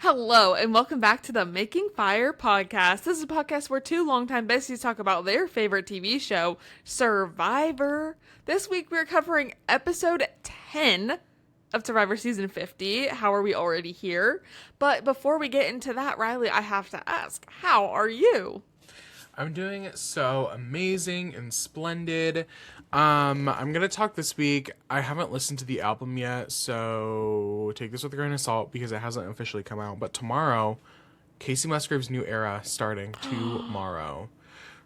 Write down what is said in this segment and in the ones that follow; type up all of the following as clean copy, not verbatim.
Hello, and welcome back to the Making Fire podcast. This is a podcast where two longtime besties talk about their favorite TV show, Survivor. This week we're covering episode 10 of Survivor season 50. How are we already here? But before we get into that, Riley, I have to ask, how are you? I'm doing so amazing and splendid. I'm gonna talk this week. I haven't listened to the album yet, so take this with a grain of salt because it hasn't officially come out. But tomorrow, Casey Musgrave's new era starting tomorrow.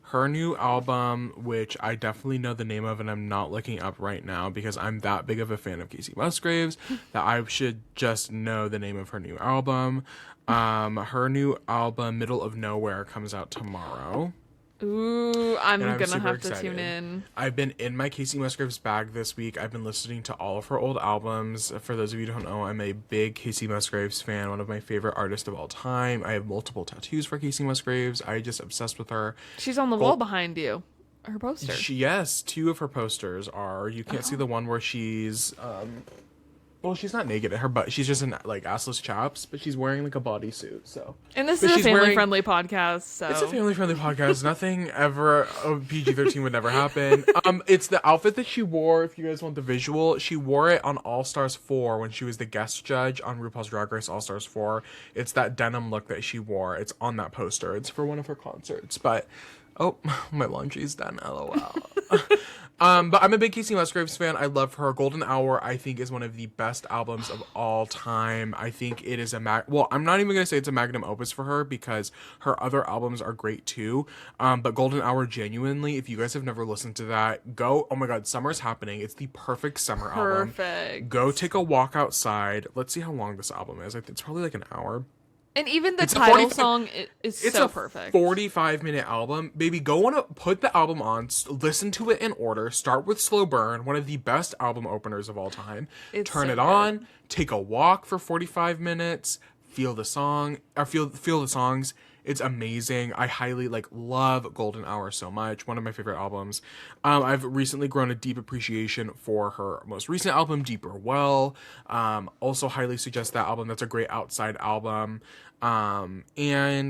Her new album, which I definitely know the name of, and I'm not looking up right now because I'm that big of a fan of Casey Musgraves that I should just know the name of her new album. Her new album, Middle of Nowhere, comes out tomorrow. Ooh, I'm gonna have excited. to tune in. I've been in my Casey Musgraves bag this week. I've been listening to all of her old albums. For those of you who don't know, I'm a big Casey Musgraves fan, one of my favorite artists of all time. I have multiple tattoos for Casey Musgraves. I just obsessed with her. She's on the wall behind you. Her poster. Yes, two of her posters are. You can't see the one where she's well, she's not naked at her butt. She's just in like assless chaps, but she's wearing like a bodysuit. So, and this is a family-friendly podcast. So it's a family-friendly podcast. Nothing ever PG-13 would never happen. It's the outfit that she wore. If you guys want the visual, she wore it on All Stars 4 when she was the guest judge on RuPaul's Drag Race All Stars 4. It's that denim look that she wore. It's on that poster. It's for one of her concerts. But oh, my laundry's done. LOL. But I'm a big Casey Musgraves fan. I love her. Golden Hour, I think, is one of the best albums of all time. I think it is I'm not even going to say it's a magnum opus for her because her other albums are great too. But Golden Hour, genuinely, if you guys have never listened to that, go, oh my God, summer's happening. It's the perfect summer album. Perfect. Go take a walk outside. Let's see how long this album is. I think it's probably like an hour. And even the title song is so perfect. It's a 45-minute album. Baby, put the album on, listen to it in order, start with Slow Burn, one of the best album openers of all time. Turn it on, take a walk for 45 minutes, feel the song, or feel the songs. It's amazing. I highly love Golden Hour so much. One of my favorite albums. I've recently grown a deep appreciation for her most recent album, Deeper Well. Also highly suggest that album. That's a great outside album. And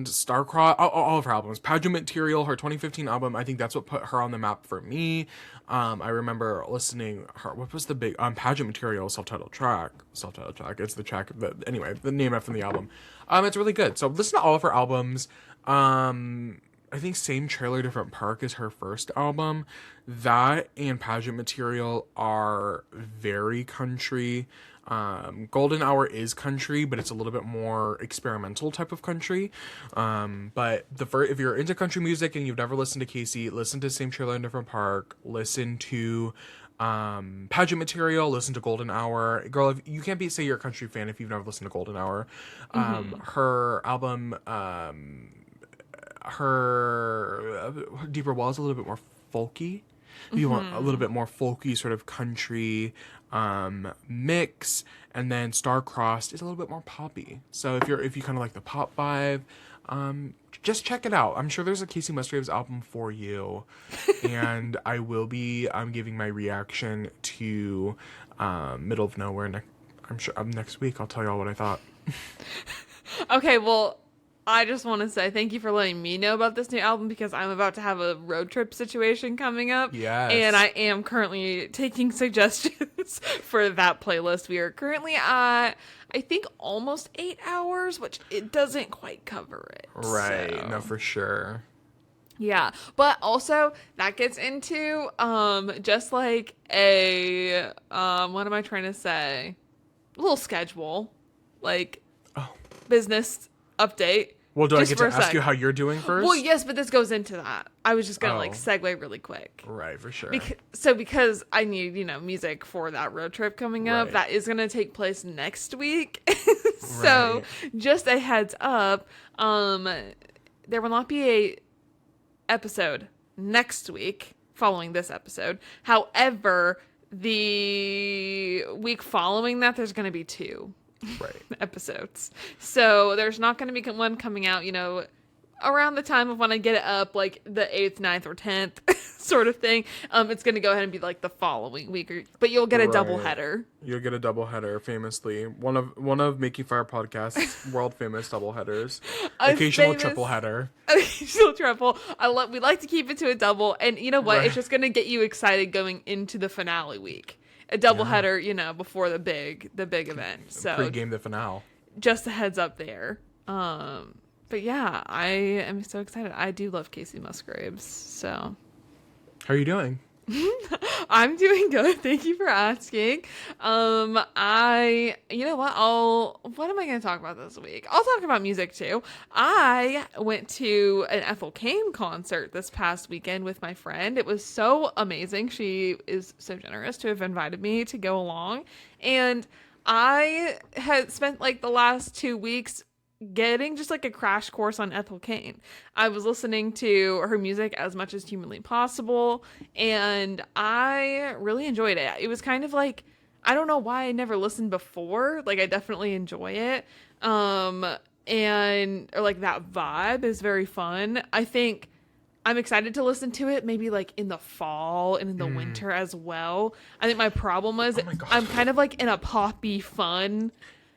Starcross, all of her albums. Pageant Material, her 2015 album, I think that's what put her on the map for me. I remember listening her, what was the big, Pageant Material self-titled track. It's the track that, anyway, the name from the album. It's really good. So listen to all of her albums. I think Same Trailer, Different Park is her first album. That and Pageant Material are very country. Golden Hour is country, but it's a little bit more experimental type of country. But if you're into country music and you've never listened to Casey, listen to Same Trailer, Different Park. Listen to Pageant Material, listen to Golden Hour. Girl, if you can't say you're a country fan if you've never listened to Golden Hour. Her album, her Deeper Well is a little bit more folky. If you want a little bit more folky sort of country mix, and then Star-Crossed is a little bit more poppy. So if you kind of like the pop vibe, just check it out. I'm sure there's a Casey Musgraves album for you, and I will be giving my reaction to Middle of Nowhere. I'm sure next week I'll tell y'all what I thought. Okay, well, I just want to say thank you for letting me know about this new album because I'm about to have a road trip situation coming up. Yes. And I am currently taking suggestions for that playlist. We are currently at, I think, almost 8 hours, which it doesn't quite cover it. Right. So. No, for sure. Yeah, but also that gets into just like a what am I trying to say? A little schedule, like business update. Well, do I get to ask you how you're doing first? Well, yes, but this goes into that. I was just gonna segue really quick. Right, for sure. Because I need music for that road trip coming up. That is gonna take place next week. So just a heads up, there will not be a episode next week following this episode. However, the week following that, there's gonna be 2. Episodes. So there's not going to be one coming out, around the time of when I get it up, like the 8th, 9th, or 10th sort of thing, it's going to go ahead and be like the following week. But you'll get a double header. You'll get a double header, famously. One of Making Fire Podcast's world famous double headers. Occasional triple header. Occasional triple. We like to keep it to a double. And you know what? Right. It's just going to get you excited going into the finale week. A double header, before the big event. So pre-game the finale. Just a heads up there. But yeah, I am so excited. I do love Casey Musgraves. So, how are you doing? I'm doing good. Thank you for asking. You know what? What am I going to talk about this week? I'll talk about music too. I went to an Ethel Cain concert this past weekend with my friend. It was so amazing. She is so generous to have invited me to go along. And I had spent like the last 2 weeks getting just like a crash course on Ethel Cain. I was listening to her music as much as humanly possible, and I really enjoyed it. It was kind of like, I don't know why I never listened before. Like, I definitely enjoy it. Or like that vibe is very fun. I think I'm excited to listen to it maybe like in the fall and in the winter as well. I think my problem was I'm kind of like in a poppy fun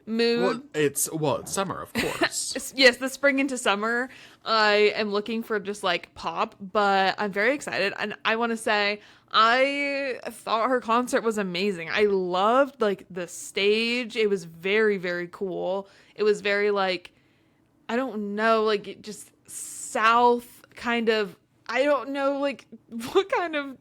mood. Well, it's summer, of course. Yes, the spring into summer. I am looking for just like pop, but I'm very excited. And I want to say I thought her concert was amazing. I loved like the stage. It was very, very cool. It was very like, I don't know, like just South kind of, I don't know like what kind of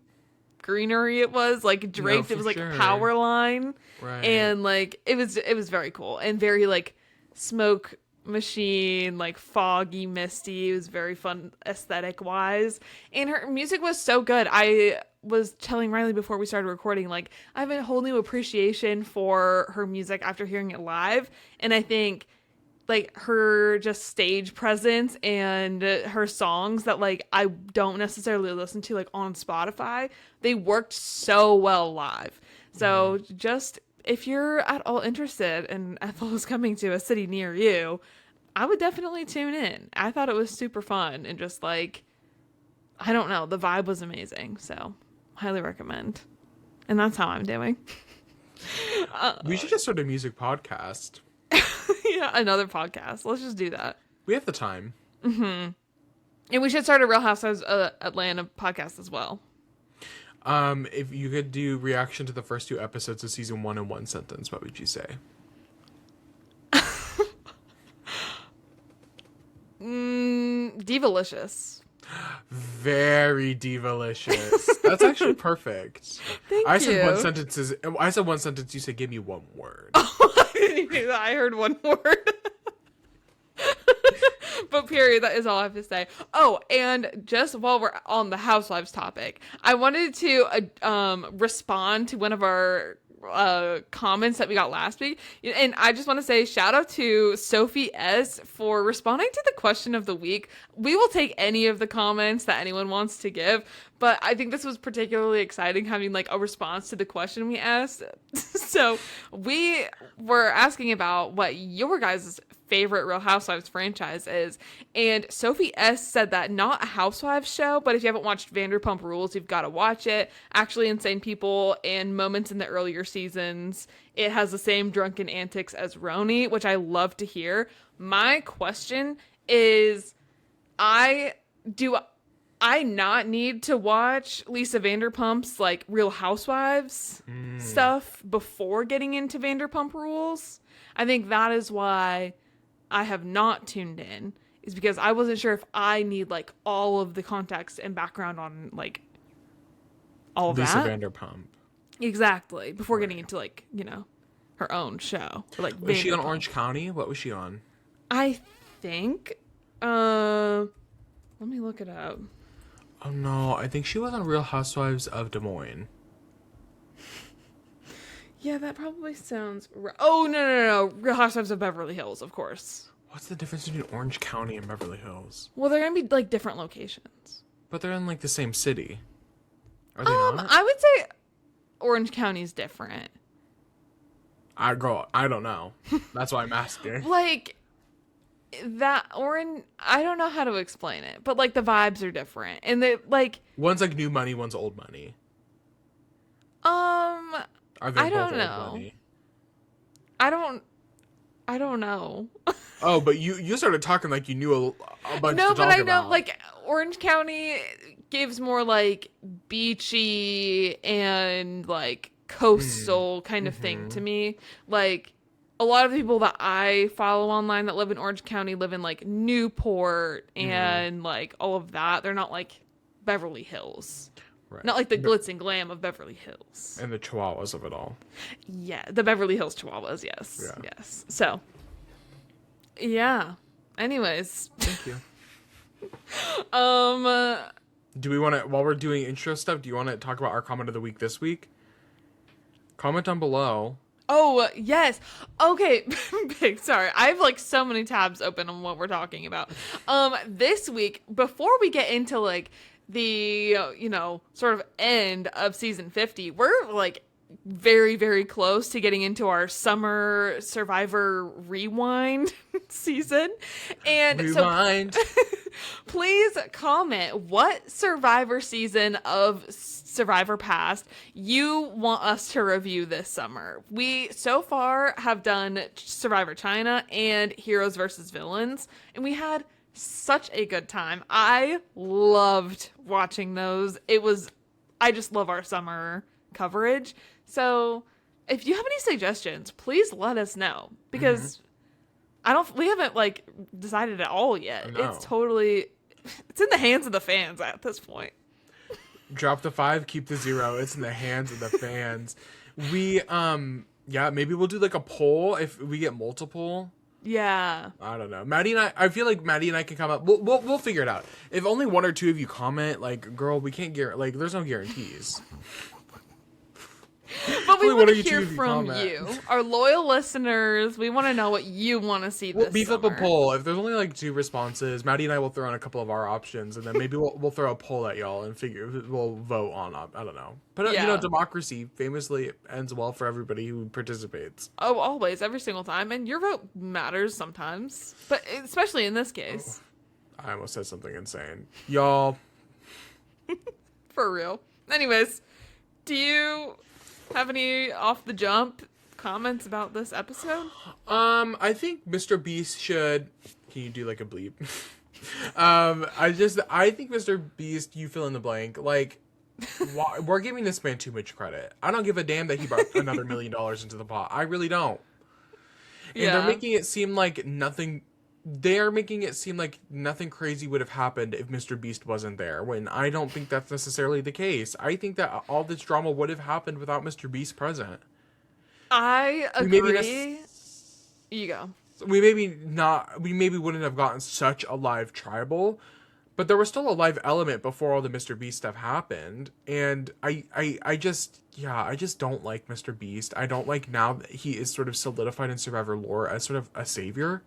greenery it was, like draped. It was like a power line. Right. And like it was very cool and very like smoke machine, like foggy, misty. It was very fun aesthetic wise, and her music was so good. I was telling Riley before we started recording, like I have a whole new appreciation for her music after hearing it live, and I think like her just stage presence and her songs that like I don't necessarily listen to like on Spotify, they worked so well live. So just if you're at all interested and Ethel is coming to a city near you, I would definitely tune in. I thought it was super fun and just like, I don't know, the vibe was amazing. So highly recommend. And that's how I'm doing. We should just start a music podcast. Yeah, another podcast. Let's just do that. We have the time. Mm-hmm. And we should start a Real Housewives Atlanta podcast as well. If you could do reaction to the first 2 episodes of season 1 in 1 sentence, what would you say? Divalicious. Very divalicious. That's actually perfect. Thank you. I said 1 sentence. You said give me 1 word. Oh, I didn't even hear that. I heard 1 word. But period, that is all I have to say. Oh, and just while we're on the Housewives topic, I wanted to respond to one of our comments that we got last week. And I just want to say shout out to Sophie S for responding to the question of the week. We will take any of the comments that anyone wants to give, but I think this was particularly exciting having like a response to the question we asked. So we were asking about what your guys' favorite Real Housewives franchise is, and Sophie S said that not a Housewives show, but if you haven't watched Vanderpump Rules, you've got to watch it. Actually, Insane People and moments in the earlier seasons, it has the same drunken antics as Roni, which I love to hear. My question is, I not need to watch Lisa Vanderpump's like Real Housewives stuff before getting into Vanderpump Rules? I think that is why I have not tuned in, is because I wasn't sure if I need like all of the context and background on like all of Lisa that. Vanderpump. Exactly. Before getting into like, her own show. Or, like, was she on Orange County? What was she on? I think, let me look it up. Oh no, I think she was on Real Housewives of Des Moines. Yeah, that probably sounds right. Oh, no. Real Housewives of Beverly Hills, of course. What's the difference between Orange County and Beverly Hills? Well, they're going to be, like, different locations. But they're in, like, the same city. Are they not? I would say Orange County is different. I don't know. That's why I'm asking. Like, that orange, I don't know how to explain it, but like the vibes are different, and they like one's like new money, one's old money. Are they I both don't old know. money? I don't know. Oh, but you started talking like you knew a bunch. No, to but talk I know about. like Orange County gives more like beachy and like coastal kind of thing to me. Like a lot of people that I follow online that live in Orange County live in like Newport and like all of that. They're not like Beverly Hills. Right. Not like the glitz and glam of Beverly Hills. And the chihuahuas of it all. Yeah, the Beverly Hills Chihuahuas, yes. Yeah. Yes. So, yeah. Anyways. Thank you. Um Do we want to, while we're doing intro stuff, do you want to talk about our comment of the week this week? Comment down below. Oh, yes. Okay. Big, sorry. I have like so many tabs open on what we're talking about. This week, before we get into like the, sort of end of season 50, we're like very, very close to getting into our summer Survivor rewind season. And Rewind. so please comment what Survivor season of Survivor Past you want us to review this summer. We so far have done Survivor China and Heroes versus Villains, and we had such a good time. I loved watching those. I just love our summer coverage. So if you have any suggestions, please let us know, because we haven't like decided at all yet. No. It's in the hands of the fans at this point. Drop the 5, keep the 0. It's in the hands of the fans. We, maybe we'll do like a poll if we get multiple. Yeah. I don't know. I feel like Maddie and I can come up. We'll figure it out. If only 1 or 2 of you comment, like, girl, we can't there's no guarantees. But we want to hear from you, our loyal listeners. We want to know what you want to see this We'll beef summer. up a poll. If there's only like 2 responses, Maddie and I will throw in a couple of our options, and then maybe we'll throw a poll at y'all and we'll vote on. I don't know. But democracy famously ends well for everybody who participates. Oh, always, every single time, and your vote matters sometimes, but especially in this case. I almost said something insane, y'all. For real. Anyways, do you have any off the jump comments about this episode? I think Mr. Beast should. Can you do like a bleep? I think Mr. Beast, you fill in the blank. Like, we're giving this man too much credit. I don't give a damn that he brought another $1 million into the pot. I really don't. And they're making it seem like nothing. They're making it seem like nothing crazy would have happened if Mr. Beast wasn't there, when I don't think that's necessarily the case. I think that all this drama would have happened without Mr. Beast present. I agree. You go. We maybe wouldn't have gotten such a live tribal, but there was still a live element before all the Mr. Beast stuff happened. And I just don't like Mr. Beast. I don't like now that he is sort of solidified in Survivor lore as sort of a savior.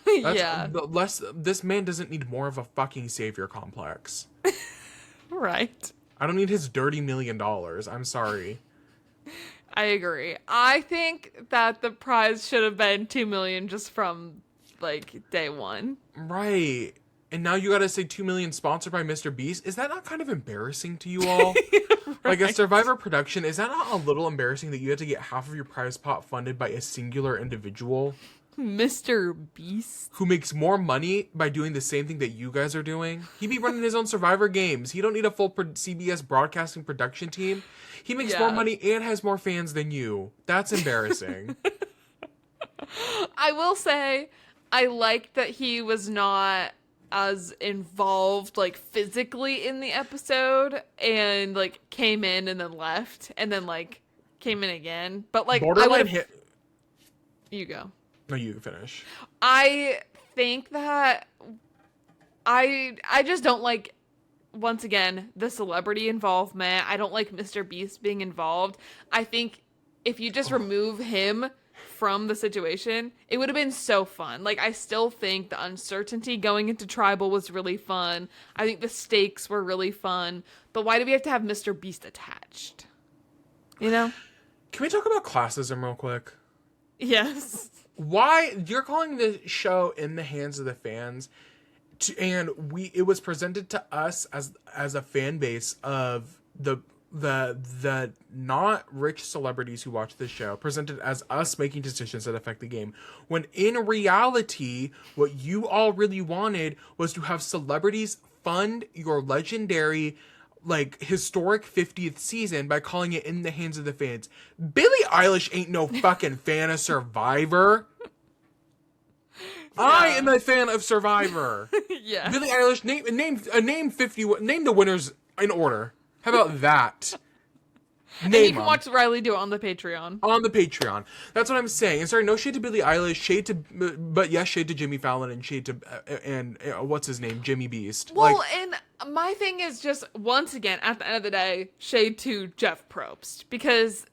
This man doesn't need more of a fucking savior complex. Right. I don't need his dirty $1 million. I'm sorry. I agree. I think that the prize should have been $2 million just from like day one. Right. And now you gotta say $2 million sponsored by Mr. Beast. Is that not kind of embarrassing to you all? Right. Like a Survivor production, is that not a little embarrassing that you had to get half of your prize pot funded by a singular individual? Mr. Beast, who makes more money by doing the same thing that you guys are doing. He be running his own Survivor games. He don't need a full CBS broadcasting production team. He makes more money and has more fans than you. That's embarrassing. I will say, I like that he was not as involved, like, physically in the episode, and, like, came in and then left, and then, like, came in again. But, like, Borderline hit. You go. No, you can finish. I think that I just don't like, once again, the celebrity involvement. I don't like Mr. Beast being involved. I think if you just remove him from the situation, it would have been so fun. Like, I still think the uncertainty going into Tribal was really fun. I think the stakes were really fun. But why do we have to have Mr. Beast attached? You know? Can we talk about classism real quick? Yes. Why you're calling the show In the Hands of the Fans, and it was presented to us as a fan base of the not rich celebrities who watch the show, presented as us making decisions that affect the game, when in reality what you all really wanted was to have celebrities fund your legendary, like, historic 50th season by calling it In the Hands of the Fans. Billie Eilish ain't no fucking fan of Survivor. Yeah. I am a fan of Survivor. Yeah. Billie Eilish, name the winners in order. How about that? And you can watch Riley do it on the Patreon. On the Patreon. That's what I'm saying. And sorry, no shade to Billie Eilish, shade to Jimmy Fallon, and shade to what's his name, Jimmy Beast. Well, and my thing is just, once again, at the end of the day, shade to Jeff Probst, because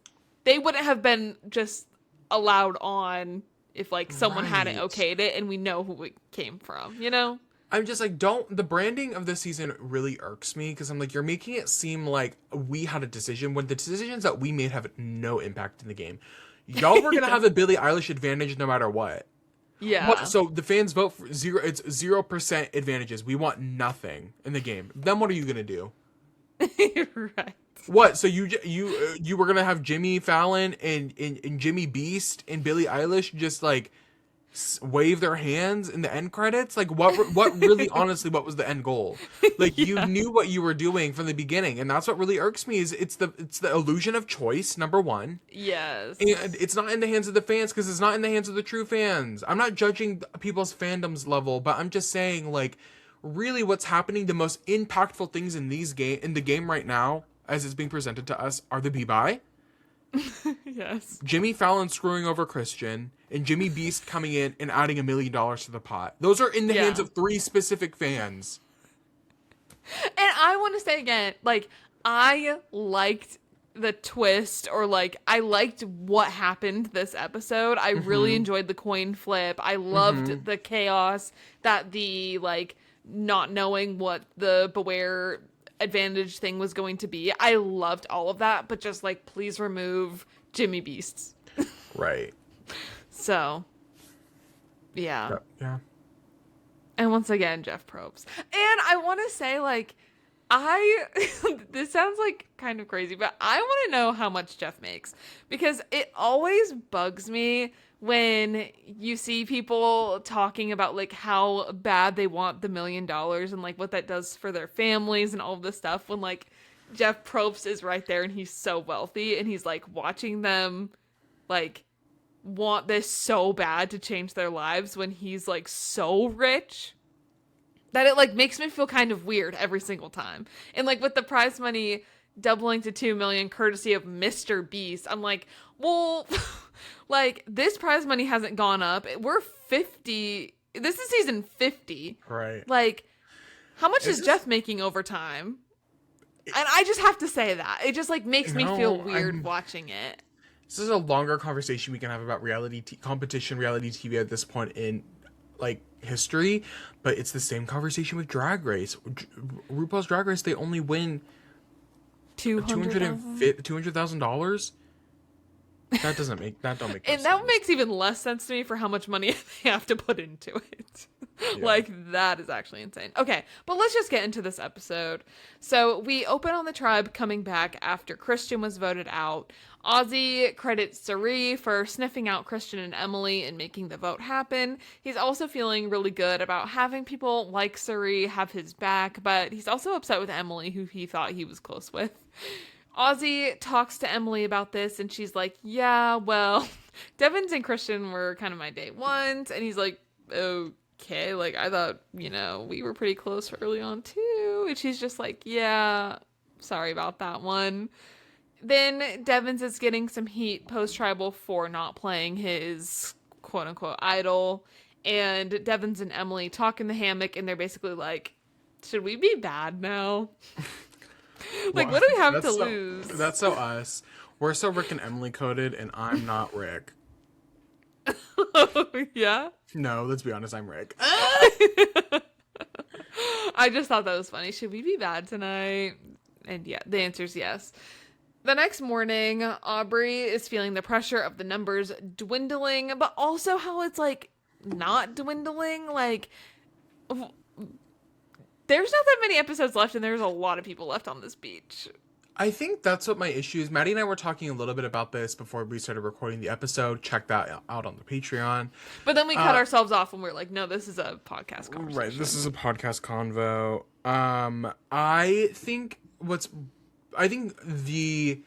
they wouldn't have been just allowed on if, like, someone hadn't okayed it, and we know who it came from, you know? I'm just like, the branding of this season really irks me, because I'm like, you're making it seem like we had a decision when the decisions that we made have no impact in the game. Y'all were going to have the Billie Eilish advantage no matter what. Yeah. So the fans vote for zero. It's 0% advantages. We want nothing in the game. Then what are you going to do? Right. What? So you were going to have Jimmy Fallon and Jimmy Beast and Billie Eilish just, like, wave their hands in the end credits? Like, what really, honestly, what was the end goal? Like, yeah. You knew what you were doing from the beginning, and that's what really irks me. Is it's the illusion of choice, number one. Yes. And it's not in the hands of the fans, because it's not in the hands of the true fans. I'm not judging people's fandoms level, but I'm just saying, like, really what's happening, the most impactful things in the game right now, as it's being presented to us, are the Be-Bye. Yes. Jimmy Fallon screwing over Christian, and Jimmy Beast coming in and adding $1 million to the pot. Those are in the hands of 3 specific fans. And I want to say again, like, I liked the twist, or, like, I liked what happened this episode. I really enjoyed the coin flip. I loved the chaos that the, like, not knowing what the Beware advantage thing was going to be. I loved all of that, but just, like, please remove Jimmy Beasts. Right. So, yeah. Yeah. And once again, Jeff Probst. And I want to say, like, this sounds like kind of crazy, but I want to know how much Jeff makes, because it always bugs me when you see people talking about, like, how bad they want the $1 million and, like, what that does for their families and all of this stuff, when, like, Jeff Probst is right there and he's so wealthy and he's, like, watching them, like, want this so bad to change their lives when he's, like, so rich that it, like, makes me feel kind of weird every single time. And, like, with the prize money doubling to $2 million courtesy of Mr. Beast, I'm like, well, like, this prize money hasn't gone up. We're 50. This is season 50. Right. Like, how much is Jeff making over time? And I just have to say that. It just, like, makes me feel weird watching it. This is a longer conversation we can have about competition reality TV at this point in, like, history, but it's the same conversation with Drag Race. RuPaul's Drag Race, they only win $200,000. That don't make no and that sense. makes even less sense to me for how much money they have to put into it. Yeah. Like, that is actually insane. Okay, but let's just get into this episode. So we open on the tribe coming back after Christian was voted out. Ozzy credits Sari for sniffing out Christian and Emily and making the vote happen. He's also feeling really good about having people like Sari have his back, but he's also upset with Emily, who he thought he was close with. Ozzy talks to Emily about this, and she's like, yeah, well, Devins and Christian were kind of my day ones. And he's like, okay, like, I thought, you know, we were pretty close early on too. And she's just like, yeah, sorry about that one. Then Devins is getting some heat post-tribal for not playing his quote-unquote idol. And Devins and Emily talk in the hammock, and they're basically like, should we be bad now? Like, what do we have to lose? That's so us. We're so Rick and Emily coded, and I'm not Rick. Oh, yeah? No, let's be honest, I'm Rick. I just thought that was funny. Should we be bad tonight? And yeah, the answer is yes. The next morning, Aubrey is feeling the pressure of the numbers dwindling, but also how it's like not dwindling. Like, there's not that many episodes left, and there's a lot of people left on this beach. I think that's what my issue is. Maddie and I were talking a little bit about this before we started recording the episode. Check that out on the Patreon. But then we cut ourselves off and we're like, no, this is a podcast conversation. Right, this is a podcast convo. I think the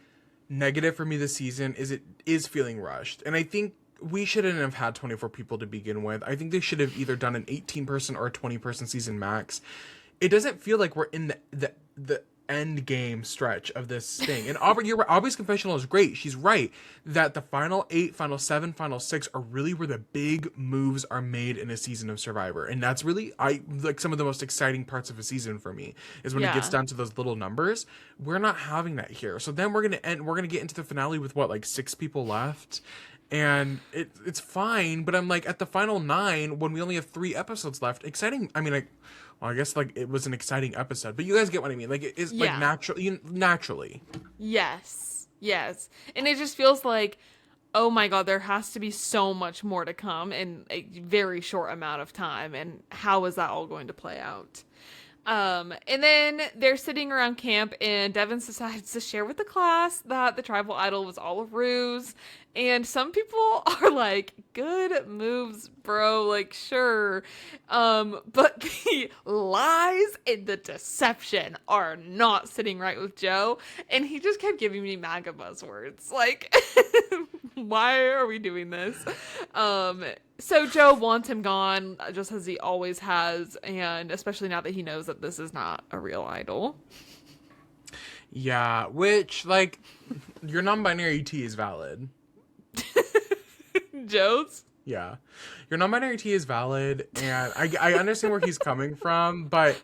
negative for me this season is it is feeling rushed. And I think we shouldn't have had 24 people to begin with. I think they should have either done an 18-person or a 20-person season max. It doesn't feel like we're in the end game stretch of this thing. And Aubrey's confessional is great. She's right that the final 8, final 7, final 6 are really where the big moves are made in a season of Survivor. And that's really some of the most exciting parts of a season for me is when it gets down to those little numbers. We're not having that here. So then we're going to get into the finale with 6 people left. And it's fine, but I'm like at the final 9 when we only have 3 episodes left. Exciting. I mean, I guess it was an exciting episode, but you guys get what I mean. Like it is naturally. Yes. And it just feels like, oh my God, there has to be so much more to come in a very short amount of time. And how is that all going to play out? And then they're sitting around camp and Devin decides to share with the class that the tribal idol was all a ruse. And some people are like, good moves, bro. Like, sure. But the lies and the deception are not sitting right with Joe. And he just kept giving me MAGA buzzwords. Like, why are we doing this? So Joe wants him gone, just as he always has, and especially now that he knows that this is not a real idol. Yeah, which, your non-binary T is valid. Joe's? Yeah. Your non-binary T is valid, and I understand where he's coming from, but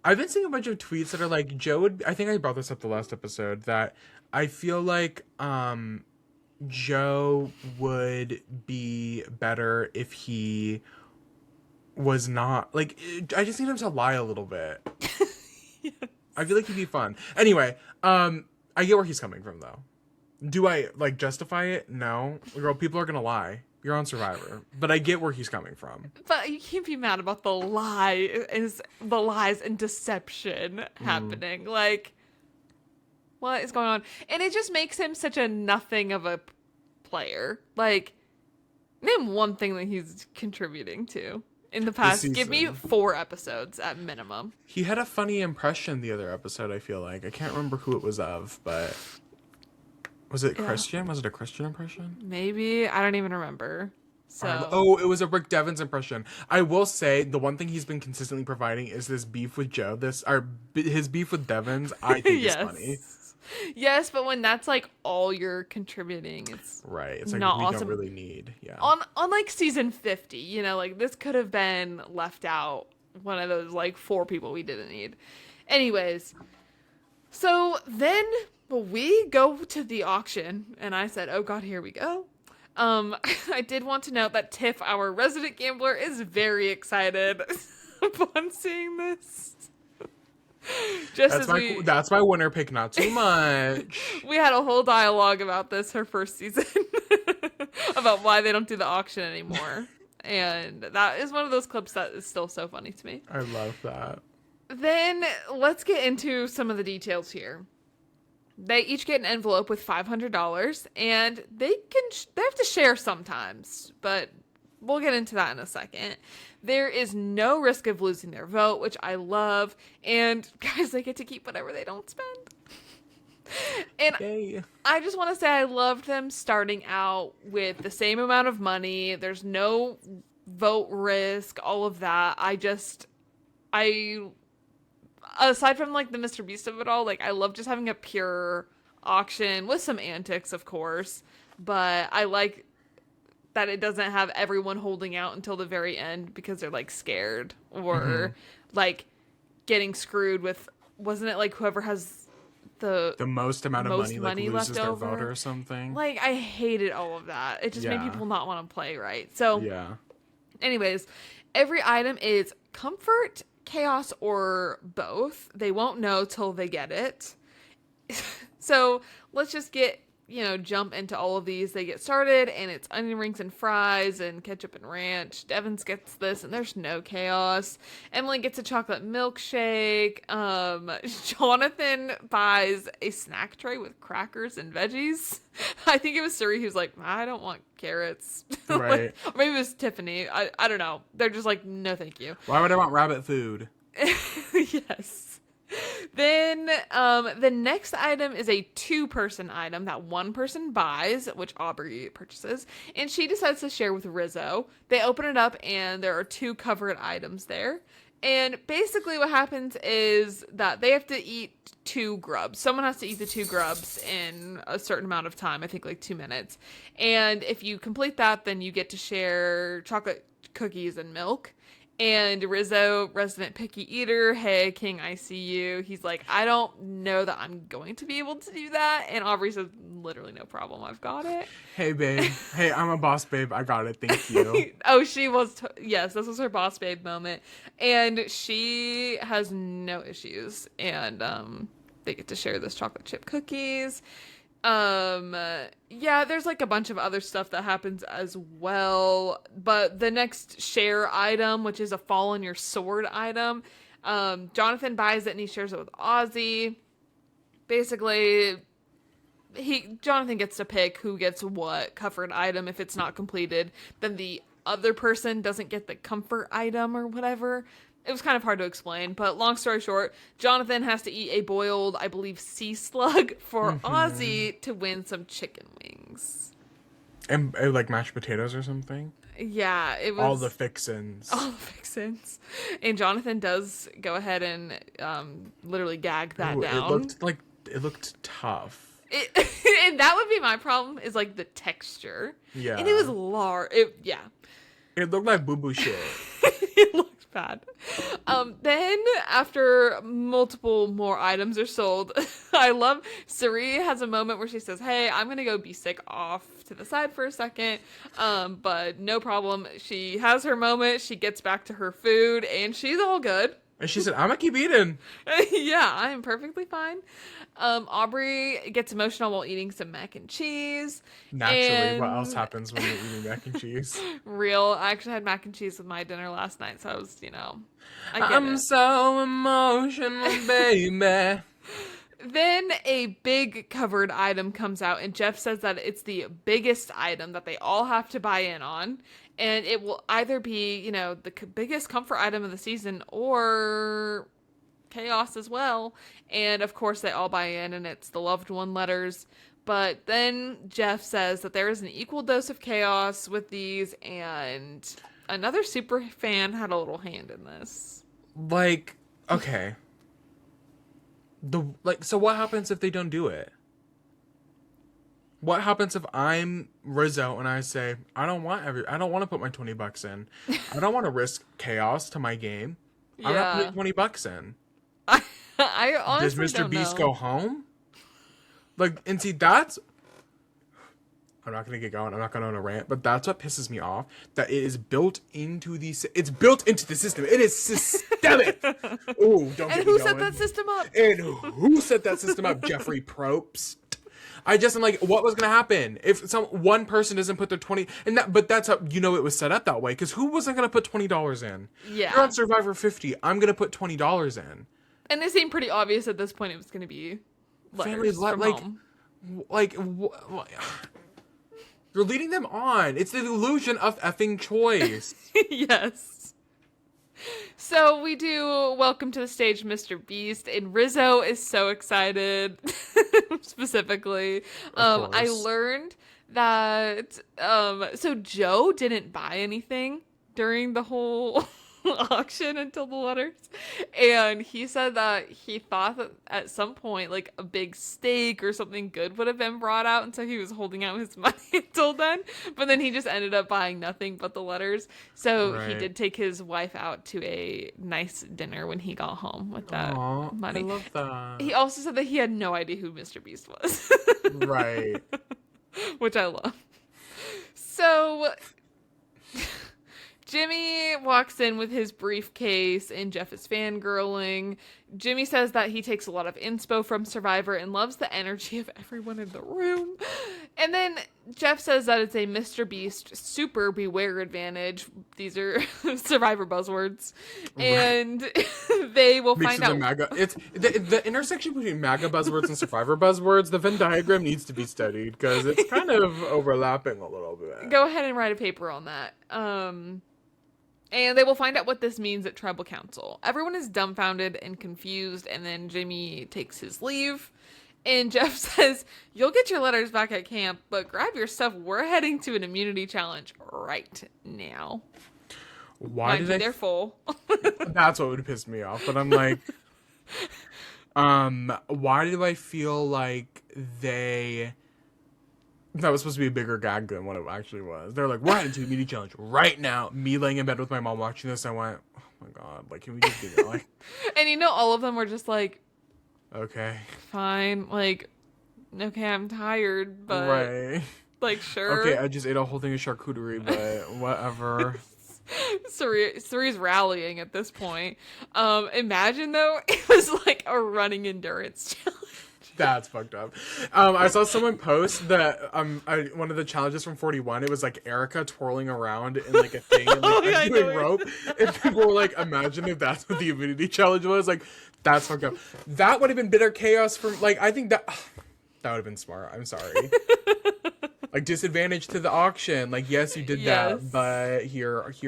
I've been seeing a bunch of tweets that are like, Joe would... I think I brought this up the last episode, that I feel like, Joe would be better if he was not I just need him to lie a little bit. Yes. I feel like he'd be fun. Anyway, I get where he's coming from though. Do I justify it? No. Girl, people are gonna lie. You're on Survivor. But I get where he's coming from. But you can't be mad about the lies and deception happening. What is going on? And it just makes him such a nothing of a player. Name one thing that he's contributing to in the past. Give me 4 episodes at minimum. He had a funny impression the other episode, I feel like. I can't remember who it was of, but... Was it Christian? Was it a Christian impression? Maybe. I don't even remember. It was a Rick Devens impression. I will say the one thing he's been consistently providing is this beef with Joe. His beef with Devens, I think is funny. Yes, but when that's all you're contributing, it's right. It's not we awesome. Don't really need. Yeah. On season 50, this could have been left out. One of those 4 people we didn't need. Anyways, so then we go to the auction, and I said, "Oh God, here we go." I did want to note that Tiff, our resident gambler, is very excited upon seeing this. That's my winner pick, not too much. We had a whole dialogue about this her first season, about why they don't do the auction anymore. And that is one of those clips that is still so funny to me. I love that. Then let's get into some of the details here. They each get an envelope with $500, and they have to share sometimes, but we'll get into that in a second. There is no risk of losing their vote, which I love, and guys, they get to keep whatever they don't spend. And yay. I just want to say I loved them starting out with the same amount of money. There's no vote risk, all of that. Aside from the Mr. Beast of it all, I love just having a pure auction with some antics, of course, but I like that it doesn't have everyone holding out until the very end because they're scared or getting screwed with, wasn't it whoever has the most amount of money loses left their over vote or something. I hated all of that. It just made people not want to play right. So yeah. Anyways, every item is comfort, chaos, or both. They won't know till they get it. So let's just jump into all of these. They get started, and it's onion rings and fries and ketchup and ranch. Devins gets this, and there's no chaos. Emily gets a chocolate milkshake. Jonathan buys a snack tray with crackers and veggies. I think it was Suri who's like, I don't want carrots. Right. Or maybe it was Tiffany. I don't know. They're just like, no, thank you. Why would I want rabbit food? Yes. Then the next item is a 2-person item that one person buys, which Aubrey purchases, and she decides to share with Rizzo. They open it up, and there are 2 covered items there. And basically what happens is that they have to eat 2 grubs. Someone has to eat the 2 grubs in a certain amount of time, I think like 2 minutes. And if you complete that, then you get to share chocolate cookies and milk. And Rizzo, resident picky eater, hey, King, I see you. He's like, I don't know that I'm going to be able to do that. And Aubrey says, literally no problem. I've got it. Hey, babe. Hey, I'm a boss, babe. I got it. Thank you. Oh, she was. Yes, this was her boss, babe moment. And she has no issues. And they get to share this chocolate chip cookies. Yeah, there's like a bunch of other stuff that happens as well, but the next share item, which is a fall on your sword item, Jonathan buys it and he shares it with Ozzy. Basically, Jonathan gets to pick who gets what covered item. If it's not completed, then the other person doesn't get the comfort item or whatever. It was kind of hard to explain, but long story short, Jonathan has to eat a boiled, I believe, sea slug for Ozzy to win some chicken wings. And like mashed potatoes or something? Yeah, it was... All the fixins. And Jonathan does go ahead and literally gag that down. It looked tough. And that would be my problem, is like the texture. Yeah. And it was large. Yeah. It looked like boo-boo shit. It looked bad. Then after multiple more items are sold, I love Suri has a moment where she says, hey, I'm gonna go be sick off to the side for a second, but no problem. She has her moment, she gets back to her food, and she's all good. And she said, I'm gonna keep eating. Yeah, I am perfectly fine. Aubrey gets emotional while eating some mac and cheese. Naturally, what else happens when you're eating mac and cheese? Real. I actually had mac and cheese with my dinner last night, so I was, I'm so emotional, baby. Then a big covered item comes out, and Jeff says that it's the biggest item that they all have to buy in on. And it will either be, the biggest comfort item of the season or chaos as well. And of course they all buy in, and it's the loved one letters. But then Jeff says that there is an equal dose of chaos with these, and another super fan had a little hand in this. Like, okay. So what happens if they don't do it? What happens if I'm Rizzo and I say, I don't want to put my $20 in. I don't want to risk chaos to my game. I'm not putting $20 in. I honestly Does Mr. don't Beast know. go home? And see, that's... I'm not going to get going. I'm not going on a rant, but that's what pisses me off. That it is built into the... It's built into the system. It is systemic. Ooh, don't get me going. And who set that system up? And who set that system up? Jeffrey Probst. I just am like, what was going to happen if one person doesn't put their 20... But that's how, it was set up that way. Because who wasn't going to put $20 in? Yeah. You're on Survivor 50. I'm going to put $20 in. And it seemed pretty obvious at this point it was going to be letters from home. You're leading them on. It's the illusion of effing choice. Yes. So we do welcome to the stage Mr. Beast, and Rizzo is so excited. Specifically, I learned that so Joe didn't buy anything during the whole auction until the letters, and he said that he thought that at some point like a big steak or something good would have been brought out, and so he was holding out his money until then, but then he just ended up buying nothing but the letters. So He did take his wife out to a nice dinner when he got home with that money. I love that. He also said that he had no idea who Mr. Beast was. which I love. So Jim Jimmy walks in with his briefcase and Jeff is fangirling. Jimmy says that he takes a lot of inspo from Survivor and loves the energy of everyone in the room. And then Jeff says that it's a Mr. Beast super beware advantage. These are Survivor buzzwords. And they will find out. It's the intersection between MAGA buzzwords and Survivor buzzwords. The Venn diagram needs to be studied because it's kind of overlapping a little bit. Go ahead and write a paper on that. And they will find out what this means at Tribal Council. Everyone is dumbfounded and confused, and then Jimmy takes his leave. And Jeff says, you'll get your letters back at camp, but grab your stuff. We're heading to an immunity challenge right now. Why did they're full. That's what would piss me off. But I'm like, why do I feel like that was supposed to be a bigger gag than what it actually was? They're like, we're heading to the immunity challenge right now. Me laying in bed with my mom watching this, I went, oh my God, like, can we just get going? And all of them were just like, okay. Fine. Like, okay, I'm tired, but right. Like, sure. Okay, I just ate a whole thing of charcuterie, but whatever. Suri's rallying at this point. Imagine though, it was like a running endurance challenge. That's fucked up. I saw someone post that one of the challenges from 41. It was like Erica twirling around in like a thing and like doing rope. And people were like, imagine if that's what the immunity challenge was. Like, that's fucked up. That would have been bitter chaos from like, I think that would have been smart. I'm sorry. Like, disadvantage to the auction. Like, yes, you did that, but here's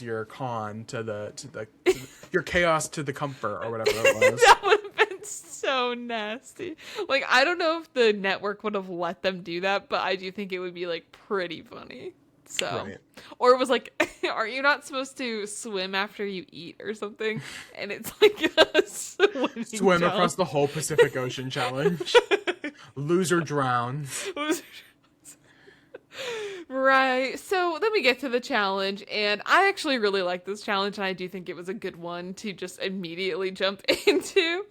your con to your chaos to the comfort or whatever it was. That would have been so nasty. Like, I don't know if the network would have let them do that, but I do think it would be like pretty funny. So, right. Or it was like, are you not supposed to swim after you eat or something? And it's like a swim across the whole Pacific Ocean challenge. Loser drowns. Right. So then we get to the challenge, and I actually really like this challenge, and I do think it was a good one to just immediately jump into.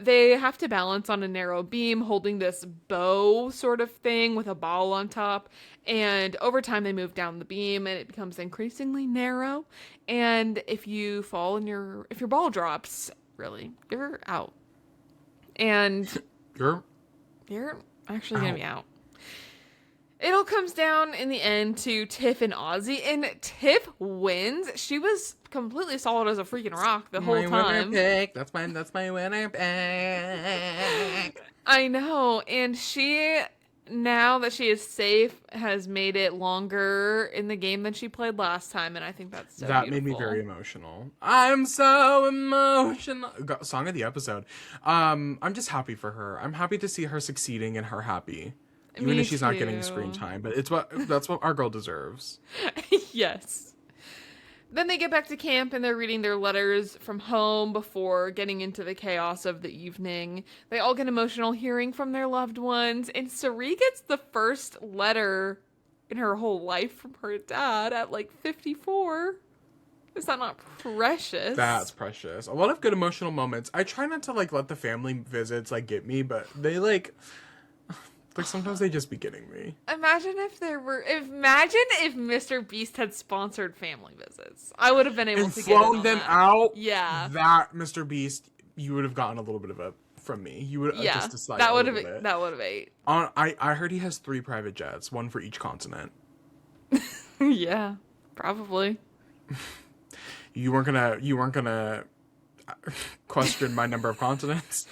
They have to balance on a narrow beam holding this bow sort of thing with a ball on top, and over time they move down the beam and it becomes increasingly narrow, and if you fall and if your ball drops, really, you're out. And you're actually going to be out. It all comes down in the end to Tiff and Ozzy, and Tiff wins. She was completely solid as a freaking rock the whole time. Winner pick. That's my winner pick. I know, and she, now that she is safe, has made it longer in the game than she played last time, and I think that's so beautiful. Made me very emotional. I'm so emotional. Song of the episode. I'm just happy for her. I'm happy to see her succeeding and her happy. Even if she's not getting screen time, but that's what our girl deserves. Yes. Then they get back to camp and they're reading their letters from home before getting into the chaos of the evening. They all get emotional hearing from their loved ones, and Suri gets the first letter in her whole life from her dad at like 54. Is that not precious? That's precious. A lot of good emotional moments. I try not to like let the family visits like get me, but they like sometimes they just be getting me. Imagine if Mr. Beast had sponsored family visits. I would have been able to get flown them out. Yeah. That Mr. Beast, you would have gotten a little bit of a from me. You would have just decided that would have ate. I heard he has 3 private jets, one for each continent. Yeah, probably. You weren't gonna question my number of continents.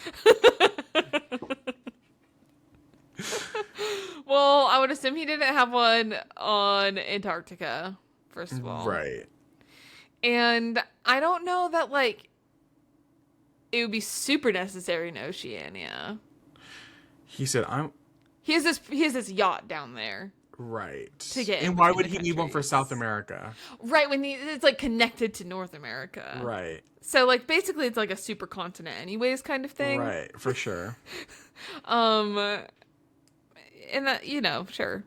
Well, I would assume he didn't have one on Antarctica, first of all. Right. And I don't know that, like, it would be super necessary in Oceania. He said, He has this yacht down there. Right. To get and why would he need one for South America? Right, it's, like, connected to North America. Right. So, like, basically it's like a supercontinent anyways kind of thing. Right, for sure. And that, sure.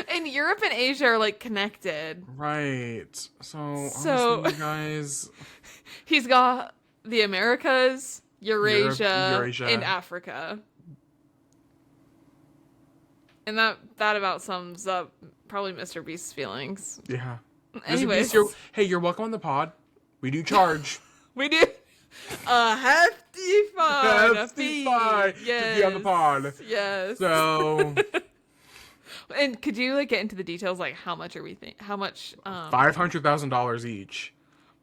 And Europe and Asia are like connected. Right. So honestly, you guys. He's got the Americas, Eurasia, and Africa. And that about sums up probably Mr. Beast's feelings. Yeah. Anyways. Mr. Beast, you're welcome on the pod. We do charge. We do. A hefty fine. Hefty fine to be on the pod. Yes. So. And could you like get into the details? Like how much are we how much? $500,000 each.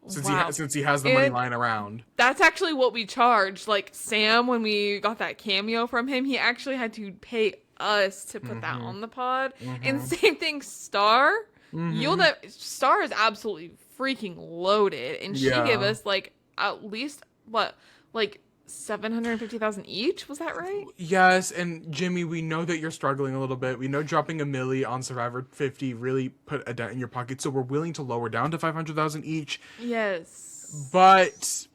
Since he has the money lying around. That's actually what we charged. Like Sam, when we got that cameo from him, he actually had to pay us to put that on the pod. And same thing, Star. You'll know Star is absolutely freaking loaded, and she gave us like at least like 750,000 each. Was that right? Yes, and Jimmy, we know that you're struggling a little bit. We know dropping a milli on Survivor 50 really put a dent in your pocket, so we're willing to lower down to 500,000 each. Yes, but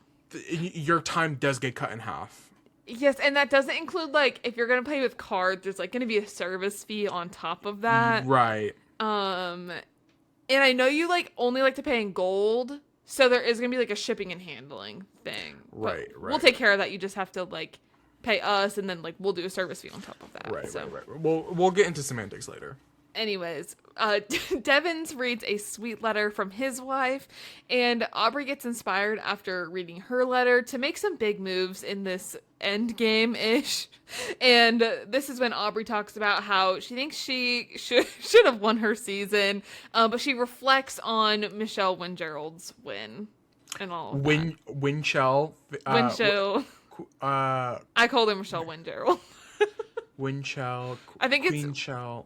your time does get cut in half. Yes, and that doesn't include like if you're gonna play with cards, there's like gonna be a service fee on top of that. Right. And I know you like only like to pay in gold. So there is going to be like a shipping and handling thing. Right. We'll take care of that. You just have to like pay us and then like we'll do a service fee on top of that. Right. We'll get into semantics later. Anyways, Devins reads a sweet letter from his wife, and Aubrey gets inspired after reading her letter to make some big moves in this end game-ish. And this is when Aubrey talks about how she thinks she should have won her season, but she reflects on Michelle Wingerald's win and all of that. Winchell. I called her Michelle Wingerald. Winchell. I think it's Winchell.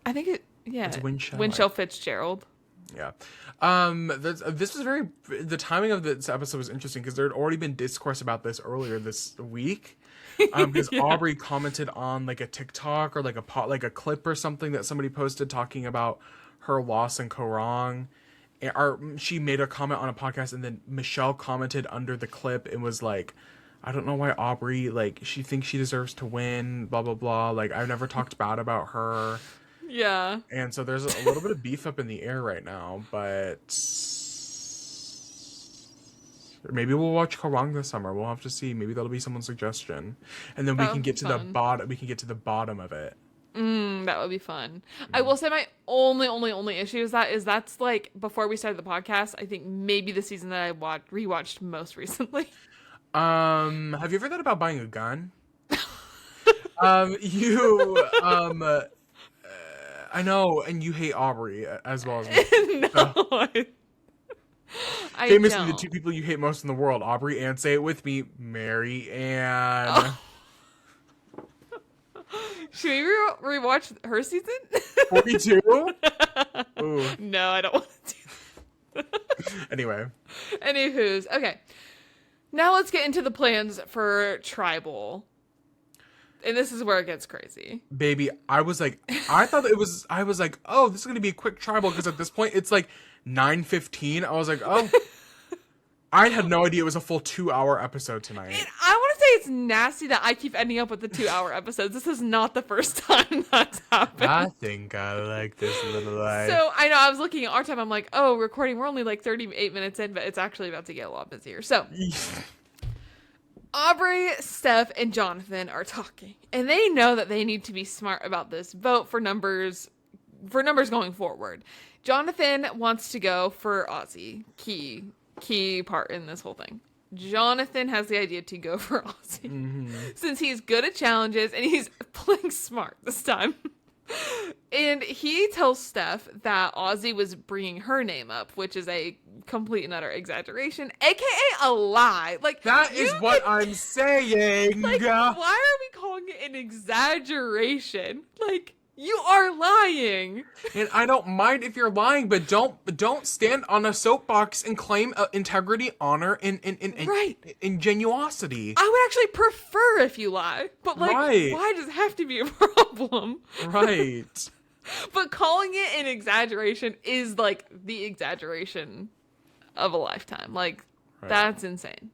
I think it's Winchell Fitzgerald. Yeah. This was the timing of this episode was interesting because there had already been discourse about this earlier this week. Because Aubrey commented on like a TikTok or like a clip or something that somebody posted talking about her loss in Korong. Or she made a comment on a podcast, and then Michelle commented under the clip and was like, I don't know why Aubrey, like, she thinks she deserves to win, blah, blah, blah. Like, I've never talked bad about her. Yeah. And so there's a little bit of beef up in the air right now, but maybe we'll watch Korong this summer. We'll have to see. Maybe that'll be someone's suggestion. And then we can get to the bottom of it. That would be fun. I will say my only issue is that's like before we started the podcast, I think maybe the season that I rewatched most recently. Have you ever thought about buying a gun? I know, and you hate Aubrey as well as me. No, I famously don't. The two people you hate most in the world, Aubrey and, say it with me, Mary Ann. Oh. Should we rewatch her season? 42? Ooh. No, I don't want to do that. Anyway. Anywho's. Okay. Now let's get into the plans for Tribal. And this is where it gets crazy. Baby, I was like, oh, this is going to be a quick Tribal, because at this point it's like 9:15. I was like, oh. I had no idea it was a full 2-hour episode tonight. And I want to say it's nasty that I keep ending up with the 2-hour episodes. This is not the first time that's happened. I think I like this little life. So I know I was looking at our time. I'm like, oh, recording. We're only like 38 minutes in, but it's actually about to get a lot busier. So Aubrey, Steph, and Jonathan are talking, and they know that they need to be smart about this vote for numbers going forward. Jonathan wants to go for Ozzy. Key part in this whole thing. Jonathan has the idea to go for Ozzy since he's good at challenges and he's playing smart this time. And he tells Steph that Ozzy was bringing her name up, which is a complete and utter exaggeration, aka a lie. Like that is what I'm saying. Like, why are we calling it an exaggeration? Like, you are lying. And I don't mind if you're lying, but don't stand on a soapbox and claim integrity, honor, and right. ingenuosity. I would actually prefer if you lie, but like, why does it have to be a problem? Right. But calling it an exaggeration is like the exaggeration of a lifetime. Like, That's insane.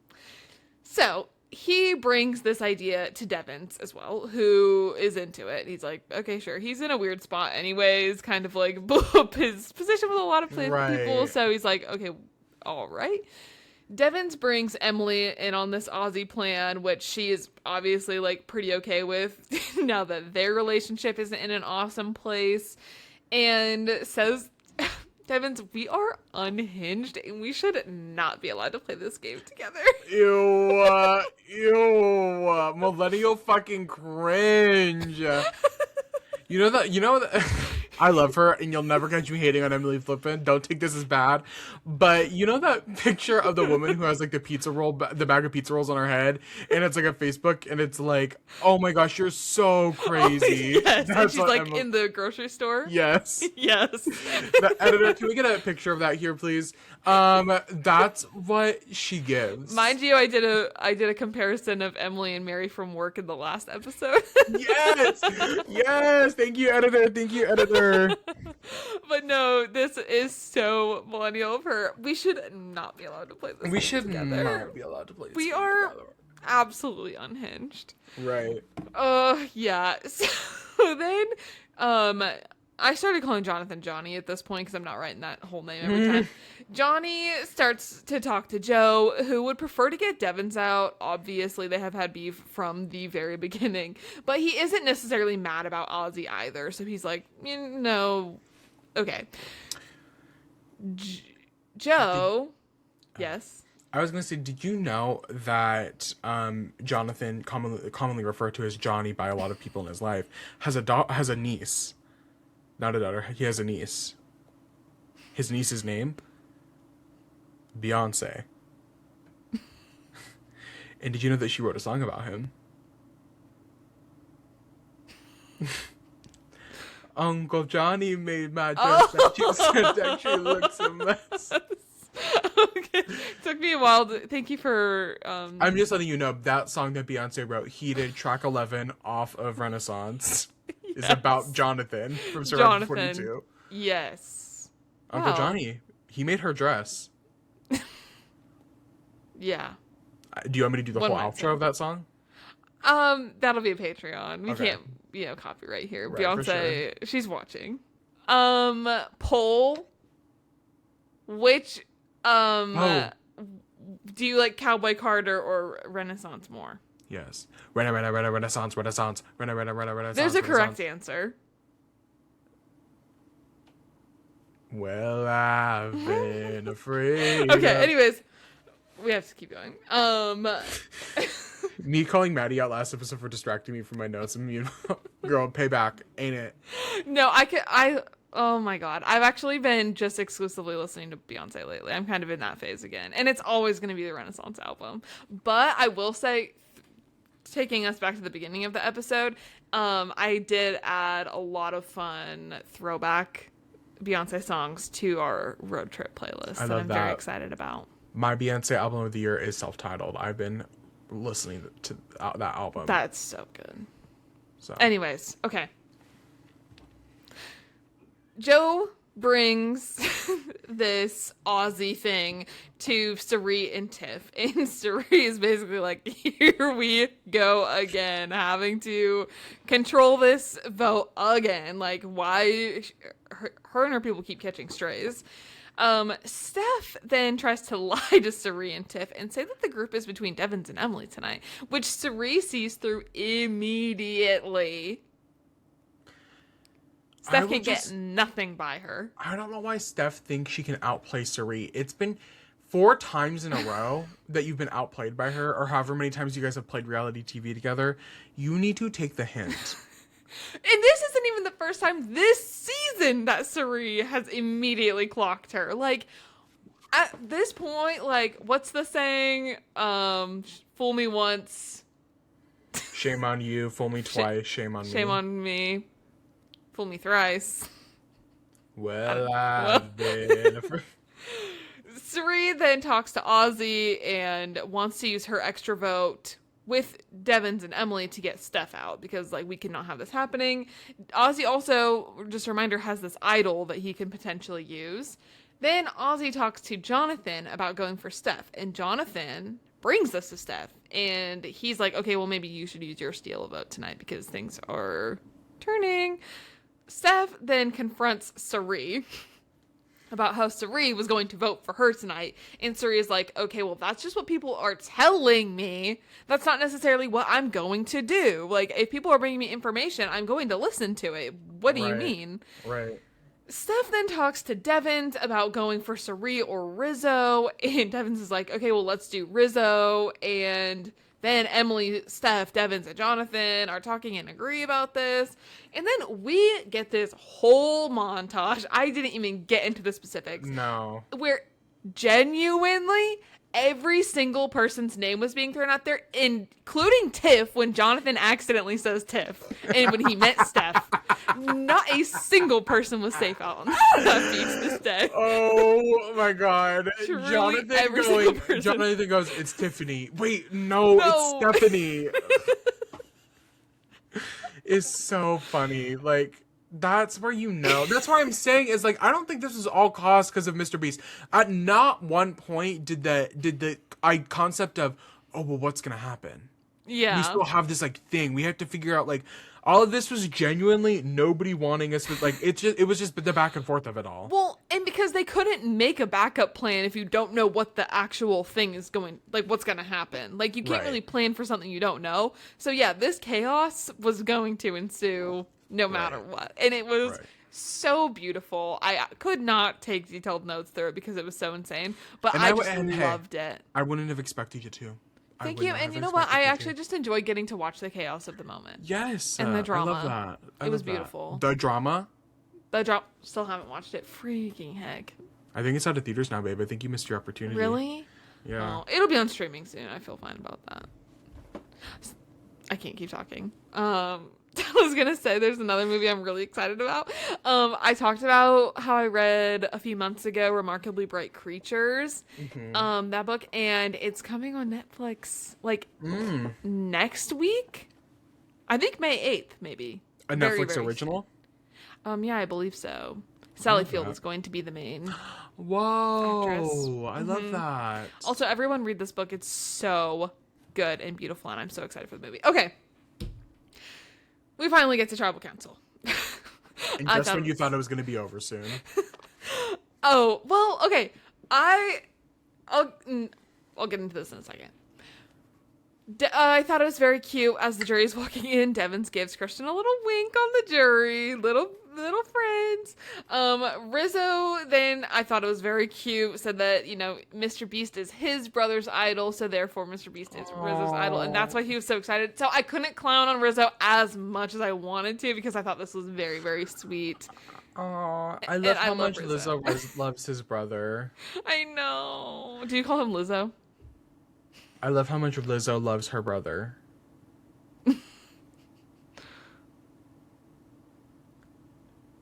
So he brings this idea to Devins as well, who is into it. He's like, okay, sure. He's in a weird spot anyways, kind of like blew up his position with a lot of people. So he's like, okay, all right. Devins brings Emily in on this Ozzy plan, which she is obviously like pretty okay with now that their relationship isn't in an awesome place, and says, Devins, we are unhinged and we should not be allowed to play this game together. Ew, millennial fucking cringe. You know that I love her, and you'll never catch me hating on Emily Flippin. Don't take this as bad, but you know that picture of the woman who has like the bag of pizza rolls on her head, and it's like a Facebook, and it's like, oh my gosh, you're so crazy. Oh, yes, and she's like in the grocery store. Yes, yes. The editor, can we get a picture of that here, please? That's what she gives. Mind you, I did a comparison of Emily and Mary from work in the last episode. Yes. Thank you, editor. But no, this is so millennial of her. We should not be allowed to play this. We should together. not be allowed to play this. We are together. Absolutely unhinged. Right. Yeah. So then, I started calling Jonathan Johnny at this point because I'm not writing that whole name every time. Johnny starts to talk to Joe, who would prefer to get Devins out. Obviously, they have had beef from the very beginning. But he isn't necessarily mad about Ozzy either. So he's like, okay. Joe, yes? I was going to say, did you know that Jonathan, commonly referred to as Johnny by a lot of people in his life, has a niece? Not a daughter. He has a niece. His niece's name? Beyonce. And did you know that she wrote a song about him? Uncle Johnny made my dress that she looks a mess. Okay. Took me a while to... Thank you for... I'm just letting you know, that song that Beyonce wrote, Heated, track 11 off of Renaissance, is about Jonathan from Survivor 42. Yes. Uncle Johnny, he made her dress. Yeah. Do you want me to do the whole outro of that song? That'll be a Patreon. We can't, copyright here. Right, Beyonce, she's watching. Poll. Which, do you like Cowboy Carter or Renaissance more? Yes. Renaissance. There's a correct answer. Well, I've been afraid. Okay, anyways, we have to keep going. Me calling Maddie out last episode for distracting me from my notes, and girl, payback, ain't it? No, oh my god, I've actually been just exclusively listening to Beyonce lately. I'm kind of in that phase again, and it's always going to be the Renaissance album. But I will say, taking us back to the beginning of the episode, I did add a lot of fun throwback Beyonce songs to our road trip playlist that I'm very excited about. My Beyonce album of the year is self-titled. I've been listening to that album. That's so good. So, anyways, okay. Joe brings this Aussie thing to Sari and Tiff, and Sari is basically like, here we go again, having to control this vote again. Like, why her and her people keep catching strays. Steph then tries to lie to Sari and Tiff and say that the group is between Devins and Emily tonight, which Sari sees through immediately. Steph can get nothing by her. I don't know why Steph thinks she can outplay Sari. It's been 4 times in a row that you've been outplayed by her, or however many times you guys have played reality TV together. You need to take the hint. And this isn't even the first time this season that Sari has immediately clocked her. Like, at this point, like, what's the saying? Fool me once. Shame on you. Fool me twice. Shame on me. Shame on me. Fool me thrice. Well, I've been Sari then talks to Ozzy and wants to use her extra vote with Devins and Emily to get Steph out because, like, we cannot have this happening. Ozzy also, just a reminder, has this idol that he can potentially use. Then Ozzy talks to Jonathan about going for Steph, and Jonathan brings us to Steph, and he's like, okay, well, maybe you should use your steal a vote tonight because things are turning. Steph then confronts Sari. about how Suri was going to vote for her tonight. And Suri is like, okay, well, that's just what people are telling me. That's not necessarily what I'm going to do. Like, if people are bringing me information, I'm going to listen to it. What do you mean? Right. Steph then talks to Devins about going for Suri or Rizzo. And Devins is like, okay, well, let's do Rizzo. And then Emily, Steph, Devins, and Jonathan are talking and agree about this. And then we get this whole montage. I didn't even get into the specifics. No. Where genuinely every single person's name was being thrown out there, including Tiff when Jonathan accidentally says Tiff. And when he meant Steph. Not a single person was safe out on that beach this day. Oh my god. Truly, Jonathan goes, it's Tiffany. Wait, no. It's Stephanie. It's so funny. Like, that's where you know. That's why I'm saying is like, I don't think this was all caused because of Mr. Beast. At not one point did the concept of, oh, well, what's gonna happen? Yeah. We still have this like thing. We have to figure out like all of this was genuinely nobody wanting us to like it was just the back and forth of it all. Well, and because they couldn't make a backup plan if you don't know what the actual thing is going, like what's going to happen. Like you can't really plan for something you don't know. So yeah, this chaos was going to ensue no matter what. And it was so beautiful. I could not take detailed notes through it because it was so insane, but I just loved it. I wouldn't have expected you to. Thank you. And you know what? I actually just enjoyed getting to watch the chaos of the moment. Yes. And the drama. I love that. It was beautiful. The drama? Still haven't watched it. Freaking heck. I think it's out of theaters now, babe. I think you missed your opportunity. Really? Yeah. Oh, it'll be on streaming soon. I feel fine about that. I can't keep talking. I was gonna say there's another movie I'm really excited about. I talked about how I read a few months ago Remarkably Bright Creatures, that book, and it's coming on Netflix like next week. I think May 8th, maybe. A Netflix original? Yeah, I believe so. Sally Field is going to be the main actress. I love that. Also, everyone read this book. It's so good and beautiful, and I'm so excited for the movie. Okay. We finally get to tribal council. And just when you thought it was going to be over soon. Oh, well, okay. I'll get into this in a second. I thought it was very cute as the jury's walking in. Devins gives Kristen a little wink on the jury. Little friends. Rizzo, then I thought it was very cute. Said that, Mr. Beast is his brother's idol, so therefore Mr. Beast is Rizzo's idol. And that's why he was so excited. So I couldn't clown on Rizzo as much as I wanted to because I thought this was very, very sweet. Oh, I love how much Lizzo loves his brother. I know. Do you call him Lizzo? I love how much Lizzo loves her brother.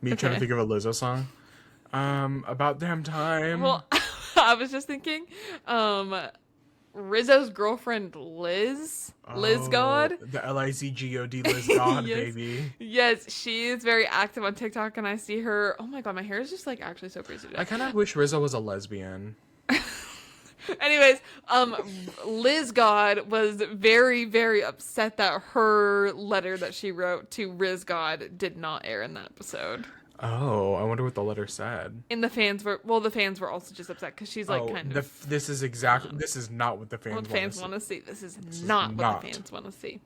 Me trying to think of a Lizzo song. About damn time. Well, I was just thinking, Rizzo's girlfriend Liz God. The Lizgod Liz God, yes. baby. Yes, she is very active on TikTok, and I see her. Oh my god, my hair is just like actually so crazy today. I kind of wish Rizzo was a lesbian. Anyways, Liz God was very, very upset that her letter that she wrote to Riz God did not air in that episode. Oh, I wonder what the letter said. And the fans were also just upset because she's like this is not what the fans want to see. This is not what the fans want to see.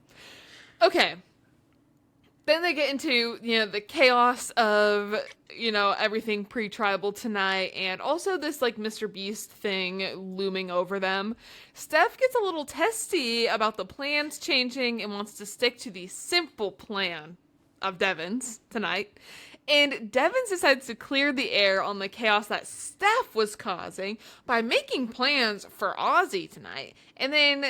Okay. Then they get into, the chaos of, everything pre-tribal tonight and also this, like, Mr. Beast thing looming over them. Steph gets a little testy about the plans changing and wants to stick to the simple plan of Devins tonight. And Devins decides to clear the air on the chaos that Steph was causing by making plans for Ozzy tonight. And then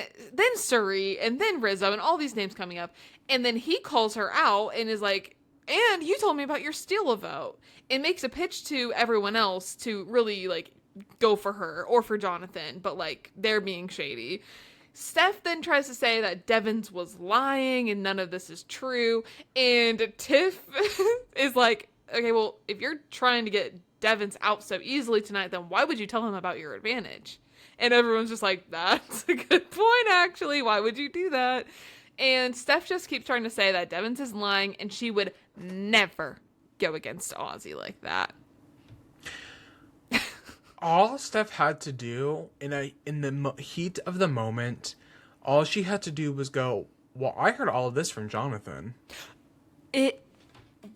Suri, and then Rizzo, and all these names coming up. And then he calls her out and is like, and you told me about your steal a vote. And makes a pitch to everyone else to really, like, go for her or for Jonathan. But, like, they're being shady. Steph then tries to say that Devins was lying and none of this is true. And Tiff is like, okay, well, if you're trying to get Devins out so easily tonight, then why would you tell him about your advantage? And everyone's just like, that's a good point, actually. Why would you do that? And Steph just keeps trying to say that Devins is lying and she would never go against Ozzy like that. all Steph had to do in the heat of the moment, all she had to do was go, well, I heard all of this from Jonathan.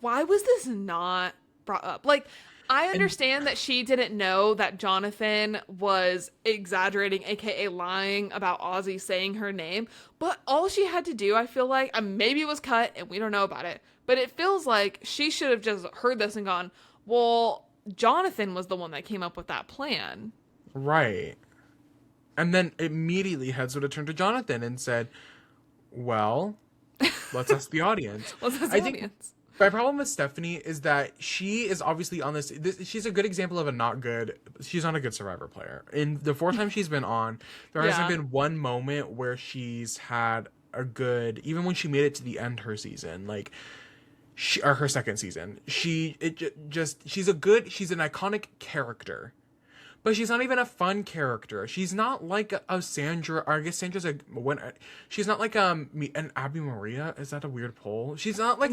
Why was this not brought up? Like, I understand that she didn't know that Jonathan was exaggerating, aka lying about Ozzy saying her name, but all she had to do, I feel like, maybe it was cut and we don't know about it, but it feels like she should have just heard this and gone, well, Jonathan was the one that came up with that plan. Right. And then immediately heads would have turned to Jonathan and said, well, let's ask the audience. Let's ask the audience. My problem with Stephanie is that she is obviously on this. She's a good example of she's not a good Survivor player. In the 4 times she's been on, there hasn't been one moment where she's had a good, even when she made it to the end her season, like, or her second season. She's an iconic character. But she's not even a fun character. She's not like a Sandra, or I guess Sandra's she's not like an Abby Maria. Is that a weird poll? She's not like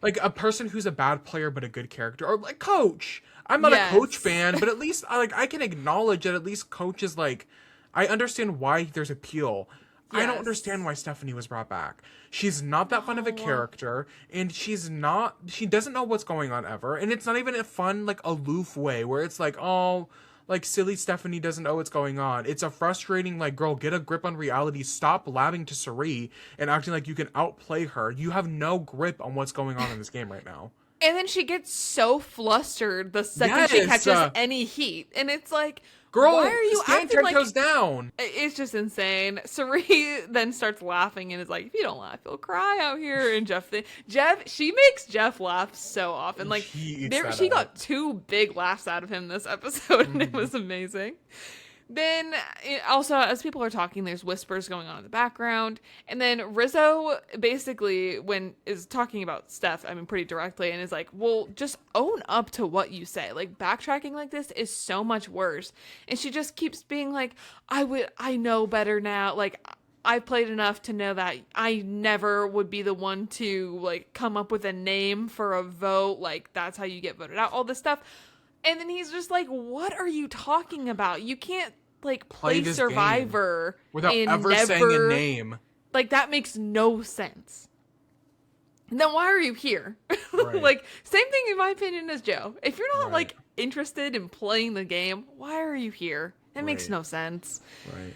like a person who's a bad player but a good character, or like Coach. I'm not a Coach fan, but at least I can acknowledge that at least Coach is like, I understand why there's appeal. Yes. I don't understand why Stephanie was brought back. She's not that fun of a character, and she doesn't know what's going on ever, and it's not even a fun, like, aloof way where it's like, oh, like, silly Stephanie doesn't know what's going on. It's a frustrating, like, girl, get a grip on reality. Stop labbing to Sari and acting like you can outplay her. You have no grip on what's going on in this game right now. And then she gets so flustered the second she catches any heat. And it's like, girl, why are you acting like... goes down. It's just insane. Sari then starts laughing and is like, if you don't laugh, you'll cry out here. And she makes Jeff laugh so often. Like, she got 2 big laughs out of him this episode, and it was amazing. Then, also, as people are talking, there's whispers going on in the background. And then Rizzo basically, is talking about Steph, pretty directly, and is like, well, just own up to what you say. Like, backtracking like this is so much worse. And she just keeps being like, I know better now. Like, I've played enough to know that I never would be the one to, like, come up with a name for a vote. Like, that's how you get voted out, all this stuff. And then he's just like, what are you talking about? You can't, like, play Survivor without ever saying a name. Like, that makes no sense. And then why are you here? Right. Like, same thing in my opinion as Joe. If you're not, like, interested in playing the game, why are you here? It makes no sense. Right.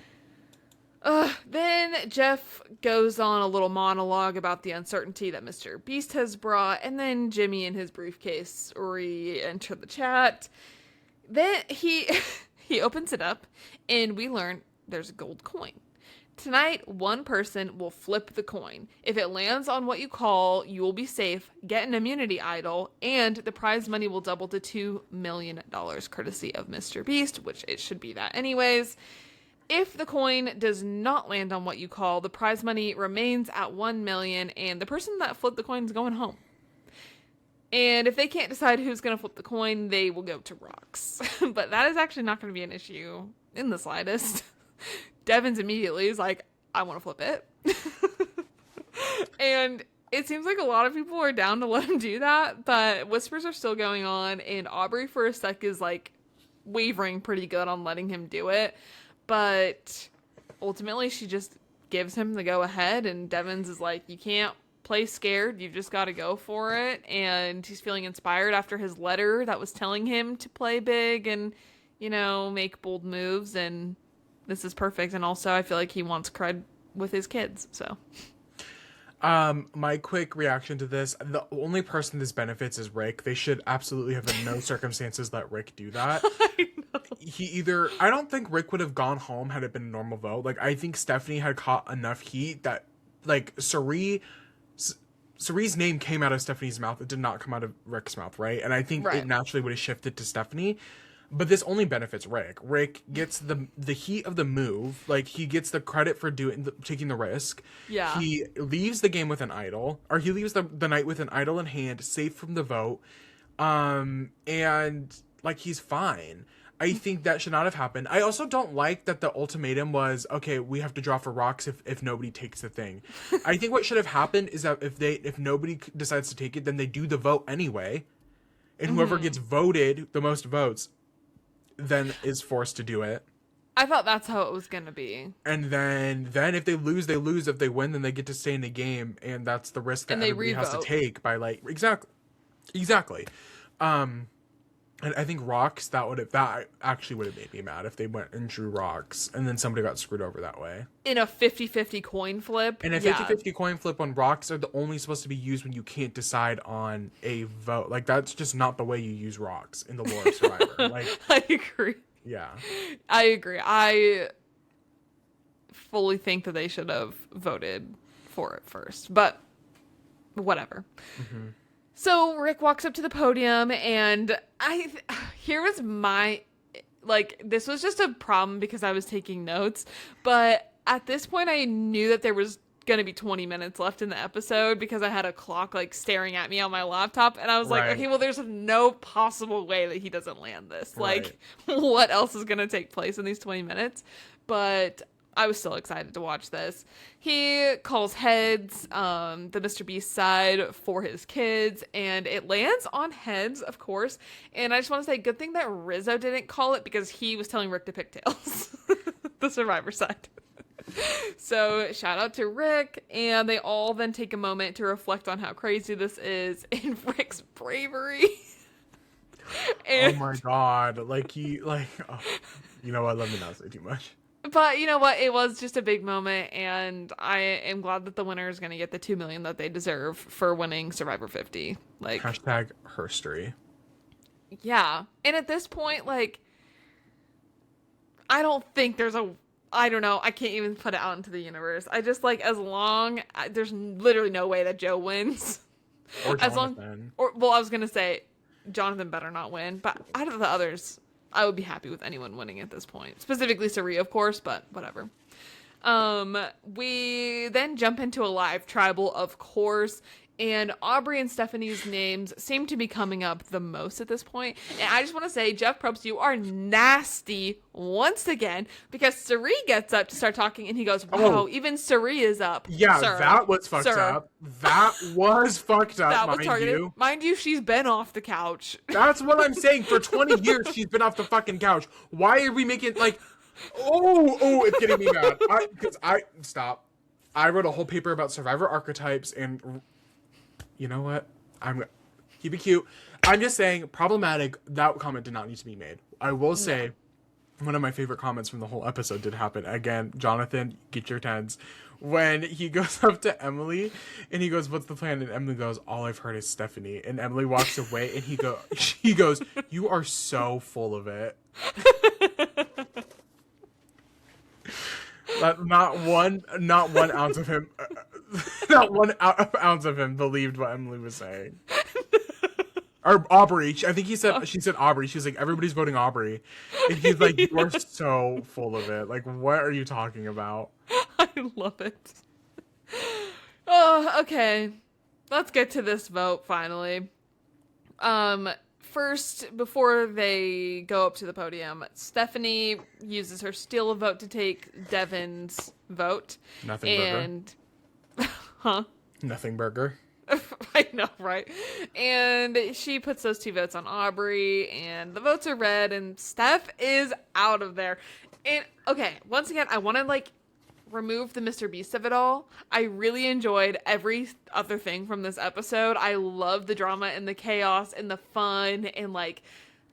Then Jeff goes on a little monologue about the uncertainty that Mr. Beast has brought, and then Jimmy and his briefcase re-enter the chat. Then he opens it up, and we learn there's a gold coin. Tonight, one person will flip the coin. If it lands on what you call, you will be safe, get an immunity idol, and the prize money will double to $2 million, courtesy of Mr. Beast, which it should be that anyways. If the coin does not land on what you call, the prize money remains at $1 million, and the person that flipped the coin is going home. And if they can't decide who's going to flip the coin, they will go to rocks. But that is actually not going to be an issue in the slightest. Devins immediately is like, I want to flip it. And it seems like a lot of people are down to let him do that, but whispers are still going on, and Aubrey for a sec is, like, wavering pretty good on letting him do it. But ultimately, she just gives him the go-ahead, and Devins is like, you can't play scared. You've just got to go for it. And he's feeling inspired after his letter that was telling him to play big and, make bold moves. And this is perfect. And also, I feel like he wants cred with his kids, so... My quick reaction to this, the only person this benefits is Rick. They should absolutely have in no circumstances let Rick do that. I don't think Rick would have gone home had it been a normal vote. Like, I think Stephanie had caught enough heat that, like, Sari's name came out of Stephanie's mouth. It did not come out of Rick's mouth, right? And I think it naturally would have shifted to Stephanie. But this only benefits Rick. Rick gets the heat of the move. Like, he gets the credit for taking the risk. Yeah. He leaves the game with an idol. Or he leaves the night with an idol in hand, safe from the vote. And, like, he's fine. I think that should not have happened. I also don't like that the ultimatum was, okay, we have to draw for rocks if nobody takes the thing. I think what should have happened is that if nobody decides to take it, then they do the vote anyway. And whoever gets voted the most votes then is forced to do it. I thought that's how it was going to be. And then if they lose, they lose. If they win, then they get to stay in the game, and that's the risk that everybody has to take by like exactly. And I think rocks that actually would have made me mad if they went and drew rocks and then somebody got screwed over that way. In a 50-50 coin flip. And a 50-50 coin flip when rocks are only supposed to be used when you can't decide on a vote. Like that's just not the way you use rocks in the lore of Survivor. Like I agree. Yeah. I agree. I fully think that they should have voted for it first, but whatever. Mm-hmm. So Rick walks up to the podium, and here was my, like, this was just a problem because I was taking notes, but at this point I knew that there was going to be 20 minutes left in the episode because I had a clock, like, staring at me on my laptop, and I was like, okay, well, there's no possible way that he doesn't land this. Like, what else is going to take place in these 20 minutes? But I was still excited to watch this. He calls heads, the Mr. Beast side for his kids, and it lands on heads, of course. And I just want to say, good thing that Rizzo didn't call it because he was telling Rick to pick tails, the Survivor side. So shout out to Rick, and they all then take a moment to reflect on how crazy this is and Rick's bravery. And, oh my God. You know what? Let me not say too much. But you know what? It was just a big moment, and I am glad that the winner is going to get the $2 million that they deserve for winning Survivor 50. Like #herstory. Yeah, and at this point, like, I don't think there's I don't know. I can't even put it out into the universe. I just like there's literally no way that Joe wins. Or Jonathan. I was gonna say Jonathan better not win, but out of the others, I would be happy with anyone winning at this point. Specifically Sari, of course, but whatever. We then jump into a live tribal, of course, and Aubrey and Stephanie's names seem to be coming up the most at this point. And I just want to say, Jeff Probst, you are nasty once again, because Sari gets up to start talking, and he goes, wow, even Sari is up. Yeah, sir. That was fucked up. That was fucked up, that was targeted. You. Mind you, she's been off the couch. That's what I'm saying. For 20 years, she's been off the fucking couch. Why are we making, like, it's getting me mad. Stop. I wrote a whole paper about Survivor archetypes, and you know what? I'm keep it cute. I'm just saying, problematic. That comment did not need to be made. I will say, one of my favorite comments from the whole episode did happen. Again, Jonathan, get your tens. When he goes up to Emily and he goes, "What's the plan?" And Emily goes, "All I've heard is Stephanie." And Emily walks away, and she goes, "You are so full of it." Not one ounce of him. Not 1 ounce of him believed what Emily was saying. Or Aubrey. I think she said Aubrey. She's like, everybody's voting Aubrey. And he's like, you are so full of it. Like, what are you talking about? I love it. Oh, okay. Let's get to this vote finally. First, before they go up to the podium, Stephanie uses her steal a vote to take Devin's vote. Nothing burger. Huh? Nothing burger. I know, right? And she puts those 2 votes on Aubrey, and the votes are read, and Steph is out of there. And, okay, once again, I want to, remove the Mr. Beast of it all. I really enjoyed every other thing from this episode. I love the drama and the chaos and the fun and,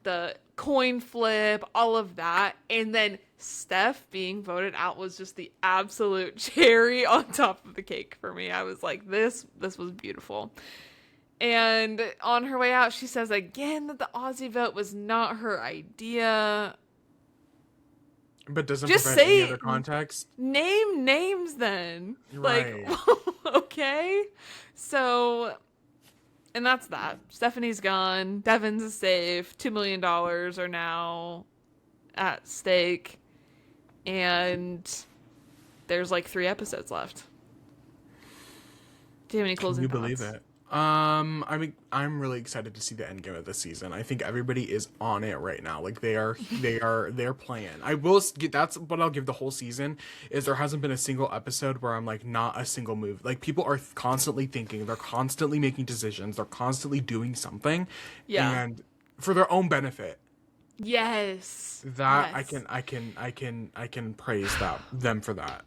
the coin flip, all of that. And then Steph being voted out was just the absolute cherry on top of the cake for me. I was like, this was beautiful. And on her way out, she says again that the Aussie vote was not her idea. But doesn't just provide any other context. Name names then. Right. Okay. So, and that's that. Stephanie's gone. Devin's is safe. $2 million are now at stake. And there's 3 episodes left. Do you have any closing thoughts? Can you believe it? I'm really excited to see the end game of this season. I think everybody is on it right now. They're playing. That's what I'll give the whole season is there hasn't been a single episode where I'm not a single move. People are constantly thinking, they're constantly making decisions, they're constantly doing something. Yeah. And for their own benefit. Yes. That Yes. I can praise them for that.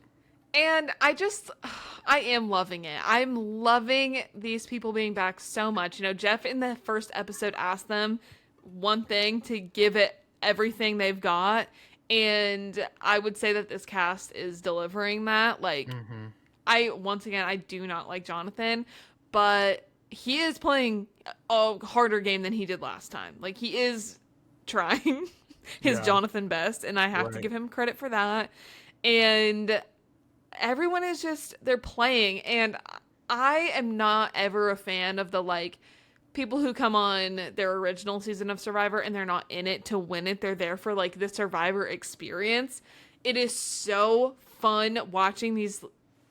And I am loving it. I'm loving these people being back so much. You know, Jeff in the first episode asked them one thing to give it everything they've got. And I would say that this cast is delivering that. Like, once again, I do not like Jonathan, but he is playing a harder game than he did last time. Like, he is trying his Yeah. Jonathan best, and I have to Right. give him credit for that. And everyone is just, they're playing, and I am not ever a fan of the like people who come on their original season of Survivor and they're not in it to win it. They're there for like the Survivor experience. It is so fun watching these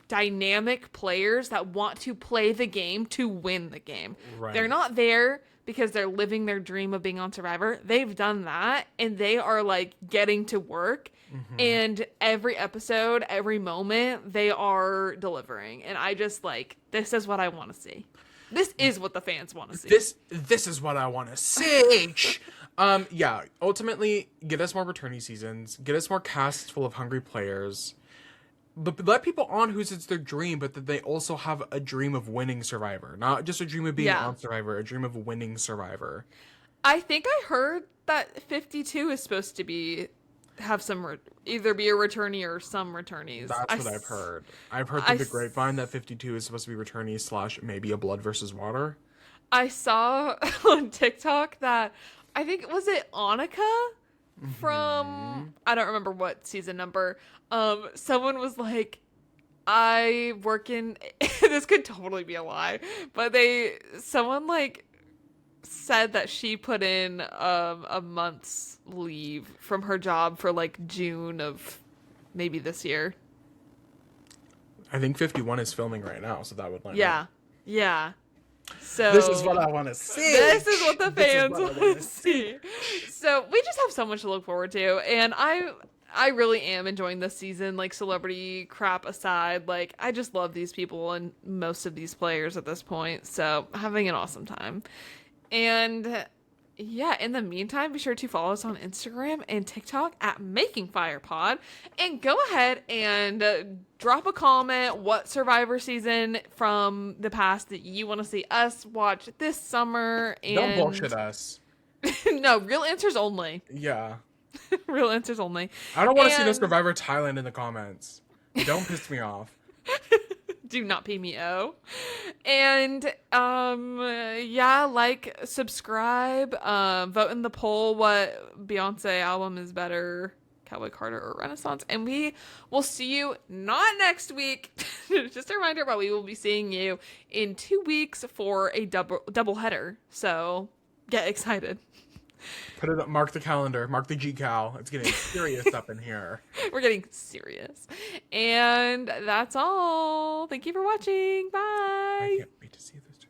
dynamic players that want to play the game to win the game. Right. They're not there because they're living their dream of being on Survivor. They've done that and they are like getting to work. And every episode, every moment, they are delivering. And I just like, this is what I want to see. This is what the fans want to see. This is what I want to see. Yeah, ultimately, get us more returning seasons, get us more casts full of hungry players. But let people on whose it's their dream, but that they also have a dream of winning Survivor. Not just a dream of being on Survivor, a dream of winning Survivor. I think I heard that 52 is supposed to have some either be a returnee or some returnees. That's what I've heard. I've heard through the grapevine that 52 is supposed to be returnees / maybe a blood versus water. I saw on TikTok that I think was it Annika from I don't remember what season number. Someone was like, I work in this could totally be a lie, but someone like said that she put in a month's leave from her job for like June of maybe this year. I think 51 is filming right now, so that would line up. Yeah. So This is what I want to see. This is what the fans want to see. So we just have so much to look forward to, and I really am enjoying this season. Like, celebrity crap aside, like, I just love these people and most of these players at this point. So having an awesome time. And yeah, in the meantime, be sure to follow us on Instagram and TikTok at MakingFirePod. And go ahead and drop a comment what Survivor season from the past that you want to see us watch this summer. And Don't bullshit us. No, real answers only. Yeah. Real answers only. I don't want to see no Survivor Thailand in the comments. Don't piss me off. Do not PMO. And yeah, like, subscribe, vote in the poll what Beyonce album is better, Cowboy Carter or Renaissance. And we will see you not next week. Just a reminder, but we will be seeing you in 2 weeks for a double header. So get excited. Put it up, mark the calendar, mark the GCal. It's getting serious up in here. We're getting serious. And that's all. Thank you for watching. Bye. I can't wait to see this.